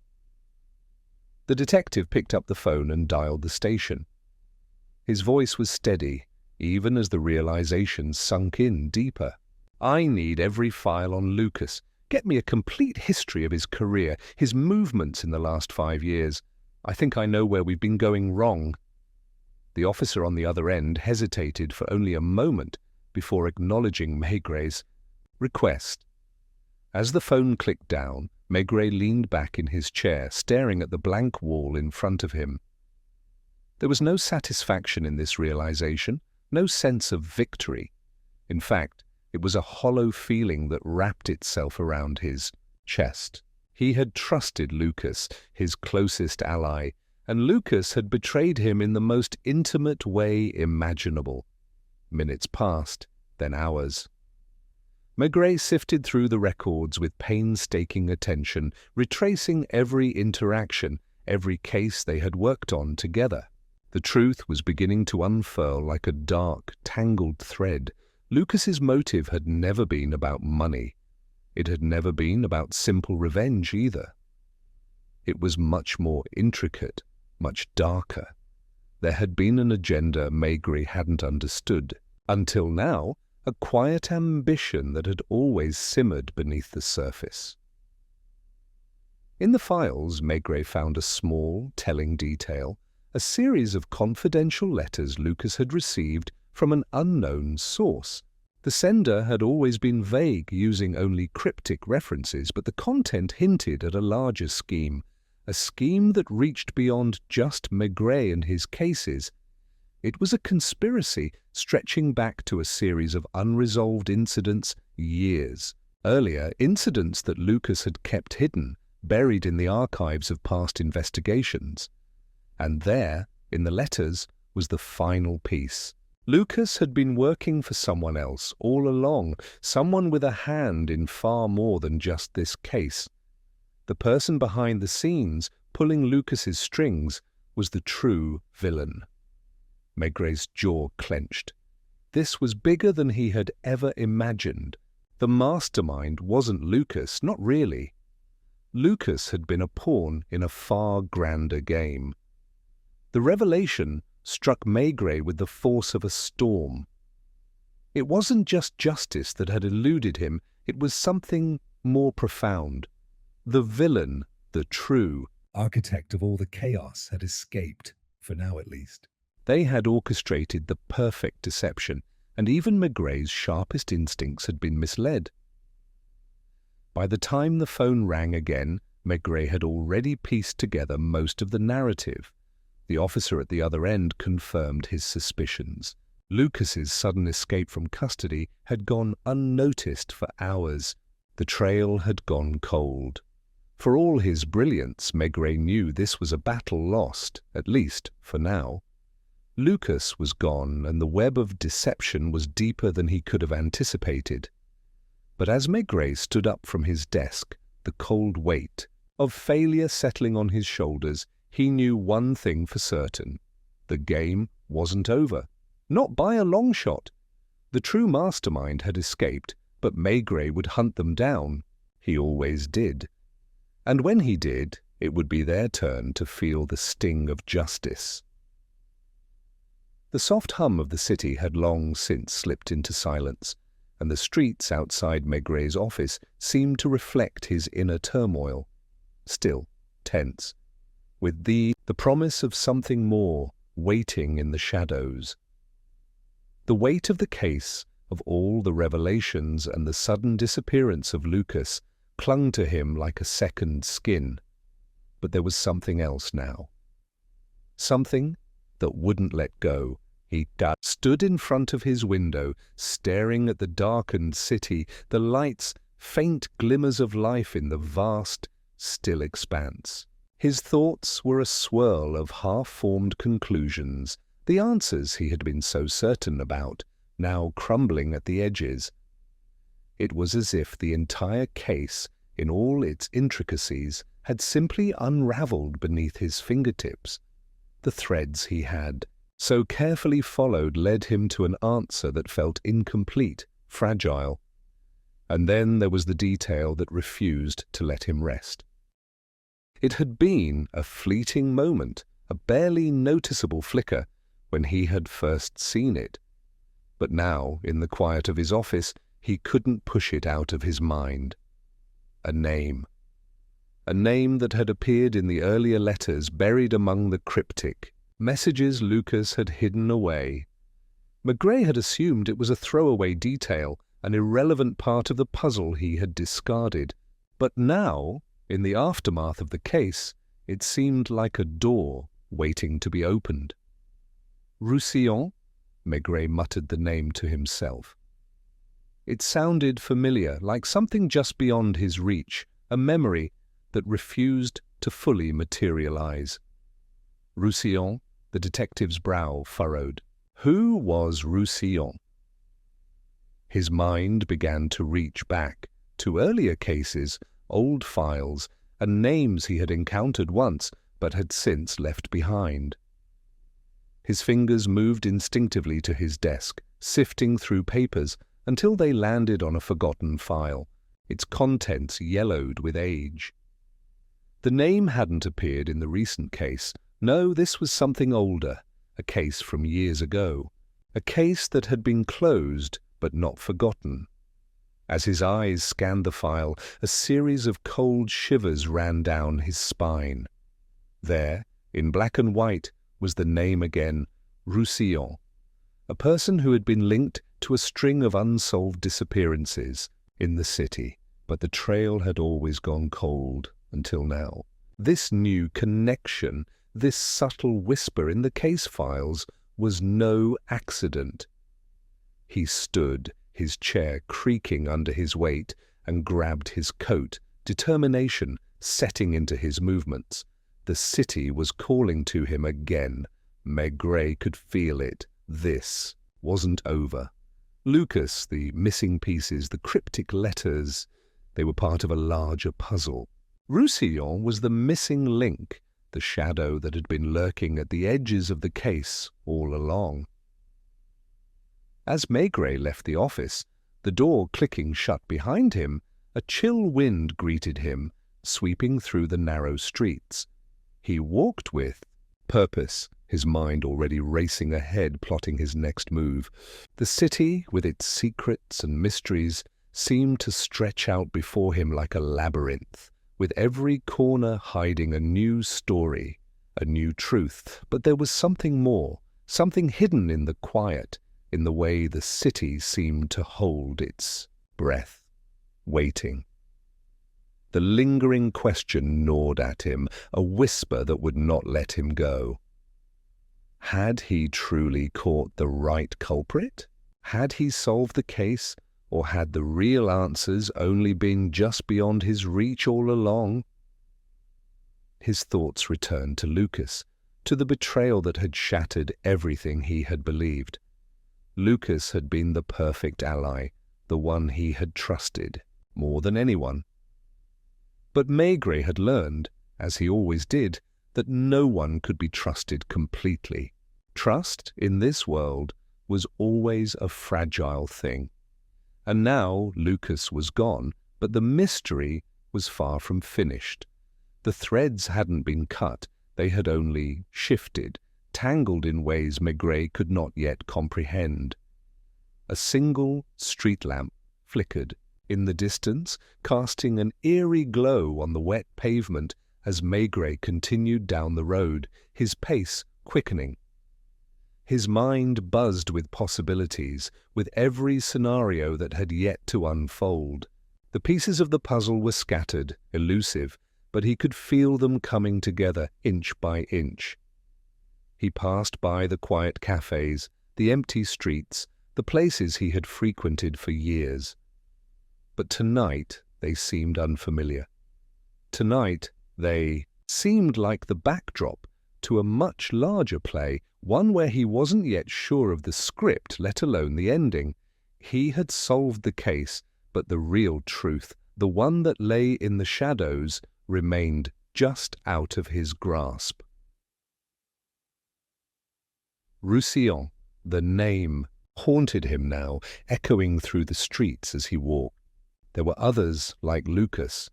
S1: The detective picked up the phone and dialed the station. His voice was steady, even as the realization sunk in deeper. "I need every file on Lucas. Get me a complete history of his career, his movements in the last 5 years. I think I know where we've been going wrong." The officer on the other end hesitated for only a moment before acknowledging Maigret's request. As the phone clicked down, Maigret leaned back in his chair, staring at the blank wall in front of him. There was no satisfaction in this realization, no sense of victory. In fact, it was a hollow feeling that wrapped itself around his chest. He had trusted Lucas, his closest ally, and Lucas had betrayed him in the most intimate way imaginable. Minutes passed, then hours. Maigret sifted through the records with painstaking attention, retracing every interaction, every case they had worked on together. The truth was beginning to unfurl like a dark, tangled thread. Lucas's motive had never been about money. It had never been about simple revenge either. It was much more intricate, much darker. There had been an agenda Maigret hadn't understood. Until now, a quiet ambition that had always simmered beneath the surface. In the files, Maigret found a small, telling detail, a series of confidential letters Lucas had received from an unknown source. The sender had always been vague, using only cryptic references, but the content hinted at a larger scheme, a scheme that reached beyond just Maigret and his cases. It was a conspiracy stretching back to a series of unresolved incidents years earlier, incidents that Lucas had kept hidden, buried in the archives of past investigations. And there, in the letters, was the final piece. Lucas had been working for someone else all along, someone with a hand in far more than just this case. The person behind the scenes, pulling Lucas's strings, was the true villain. Maigret's jaw clenched. This was bigger than he had ever imagined. The mastermind wasn't Lucas, not really. Lucas had been a pawn in a far grander game. The revelation struck Maigret with the force of a storm. It wasn't just justice that had eluded him, it was something more profound. The villain, the true
S2: architect of all the chaos, had escaped, for now at least.
S1: They had orchestrated the perfect deception, and even Maigray's sharpest instincts had been misled. By the time the phone rang again, Maigret had already pieced together most of the narrative. The officer at the other end confirmed his suspicions. Lucas's sudden escape from custody had gone unnoticed for hours. The trail had gone cold. For all his brilliance, Maigret knew this was a battle lost, at least for now. Lucas was gone, and the web of deception was deeper than he could have anticipated. But as Maigret stood up from his desk, the cold weight of failure settling on his shoulders, he knew one thing for certain. The game wasn't over. Not by a long shot. The true mastermind had escaped, but Maigret would hunt them down. He always did. And when he did, it would be their turn to feel the sting of justice. The soft hum of the city had long since slipped into silence, and the streets outside Maigret's office seemed to reflect his inner turmoil, still tense, with the promise of something more waiting in the shadows. The weight of the case, of all the revelations and the sudden disappearance of Lucas, clung to him like a second skin. But there was something else now. Something that wouldn't let go. He stood in front of his window, staring at the darkened city, the lights, faint glimmers of life in the vast, still expanse. His thoughts were a swirl of half-formed conclusions, the answers he had been so certain about, now crumbling at the edges. It was as if the entire case, in all its intricacies, had simply unraveled beneath his fingertips. The threads he had so carefully followed led him to an answer that felt incomplete, fragile. And then there was the detail that refused to let him rest. It had been a fleeting moment, a barely noticeable flicker, when he had first seen it. But now, in the quiet of his office, he couldn't push it out of his mind. A name. A name that had appeared in the earlier letters buried among the cryptic messages Lucas had hidden away. Maigret had assumed it was a throwaway detail, an irrelevant part of the puzzle he had discarded. But now, in the aftermath of the case, it seemed like a door waiting to be opened. Roussillon? Maigret muttered the name to himself. It sounded familiar, like something just beyond his reach, a memory that refused to fully materialize. Roussillon, the detective's brow furrowed. Who was Roussillon? His mind began to reach back to earlier cases, old files, and names he had encountered once but had since left behind. His fingers moved instinctively to his desk, sifting through papers until they landed on a forgotten file, its contents yellowed with age. The name hadn't appeared in the recent case. No, this was something older, a case from years ago, a case that had been closed but not forgotten. As his eyes scanned the file, a series of cold shivers ran down his spine. There, in black and white, was the name again, Roussillon, a person who had been linked to a string of unsolved disappearances in the city, but the trail had always gone cold until now. This new connection, this subtle whisper in the case files, was no accident. He stood, his chair creaking under his weight, and grabbed his coat, determination setting into his movements. The city was calling to him again. Maigret could feel it. This wasn't over. Lucas, the missing pieces, the cryptic letters, they were part of a larger puzzle. Roussillon was the missing link, the shadow that had been lurking at the edges of the case all along. As Maigret left the office, the door clicking shut behind him, a chill wind greeted him, sweeping through the narrow streets. He walked with purpose, his mind already racing ahead, plotting his next move. The city, with its secrets and mysteries, seemed to stretch out before him like a labyrinth, with every corner hiding a new story, a new truth. But there was something more, something hidden in the quiet, in the way the city seemed to hold its breath, waiting. The lingering question gnawed at him, a whisper that would not let him go. Had he truly caught the right culprit? Had he solved the case, or had the real answers only been just beyond his reach all along? His thoughts returned to Lucas, to the betrayal that had shattered everything he had believed. Lucas had been the perfect ally, the one he had trusted more than anyone. But Maigret had learned, as he always did, that no one could be trusted completely. Trust, in this world, was always a fragile thing. And now Lucas was gone, but the mystery was far from finished. The threads hadn't been cut, they had only shifted, tangled in ways Maigret could not yet comprehend. A single street lamp flickered in the distance, casting an eerie glow on the wet pavement as Maigret continued down the road, his pace quickening. His mind buzzed with possibilities, with every scenario that had yet to unfold. The pieces of the puzzle were scattered, elusive, but he could feel them coming together inch by inch. He passed by the quiet cafes, the empty streets, the places he had frequented for years. But tonight they seemed unfamiliar. Tonight they seemed like the backdrop to a much larger play, one where he wasn't yet sure of the script, let alone the ending. He had solved the case, but the real truth, the one that lay in the shadows, remained just out of his grasp. Roussillon, the name, haunted him now, echoing through the streets as he walked. There were others like Lucas,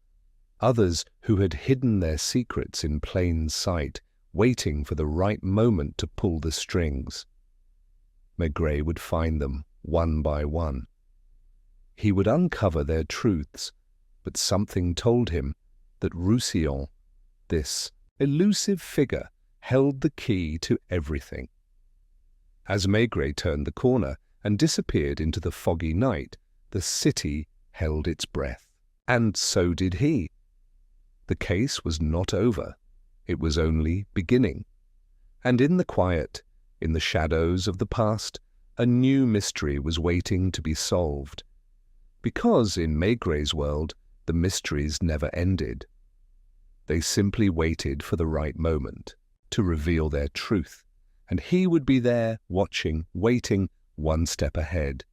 S1: others who had hidden their secrets in plain sight, waiting for the right moment to pull the strings. Maigret would find them one by one. He would uncover their truths, but something told him that Roussillon, this elusive figure, held the key to everything. As Maigret turned the corner and disappeared into the foggy night, the city held its breath. And so did he. The case was not over. It was only beginning. And in the quiet, in the shadows of the past, a new mystery was waiting to be solved. Because in Maigret's world, the mysteries never ended. They simply waited for the right moment to reveal their truth, and he would be there, watching, waiting, one step ahead.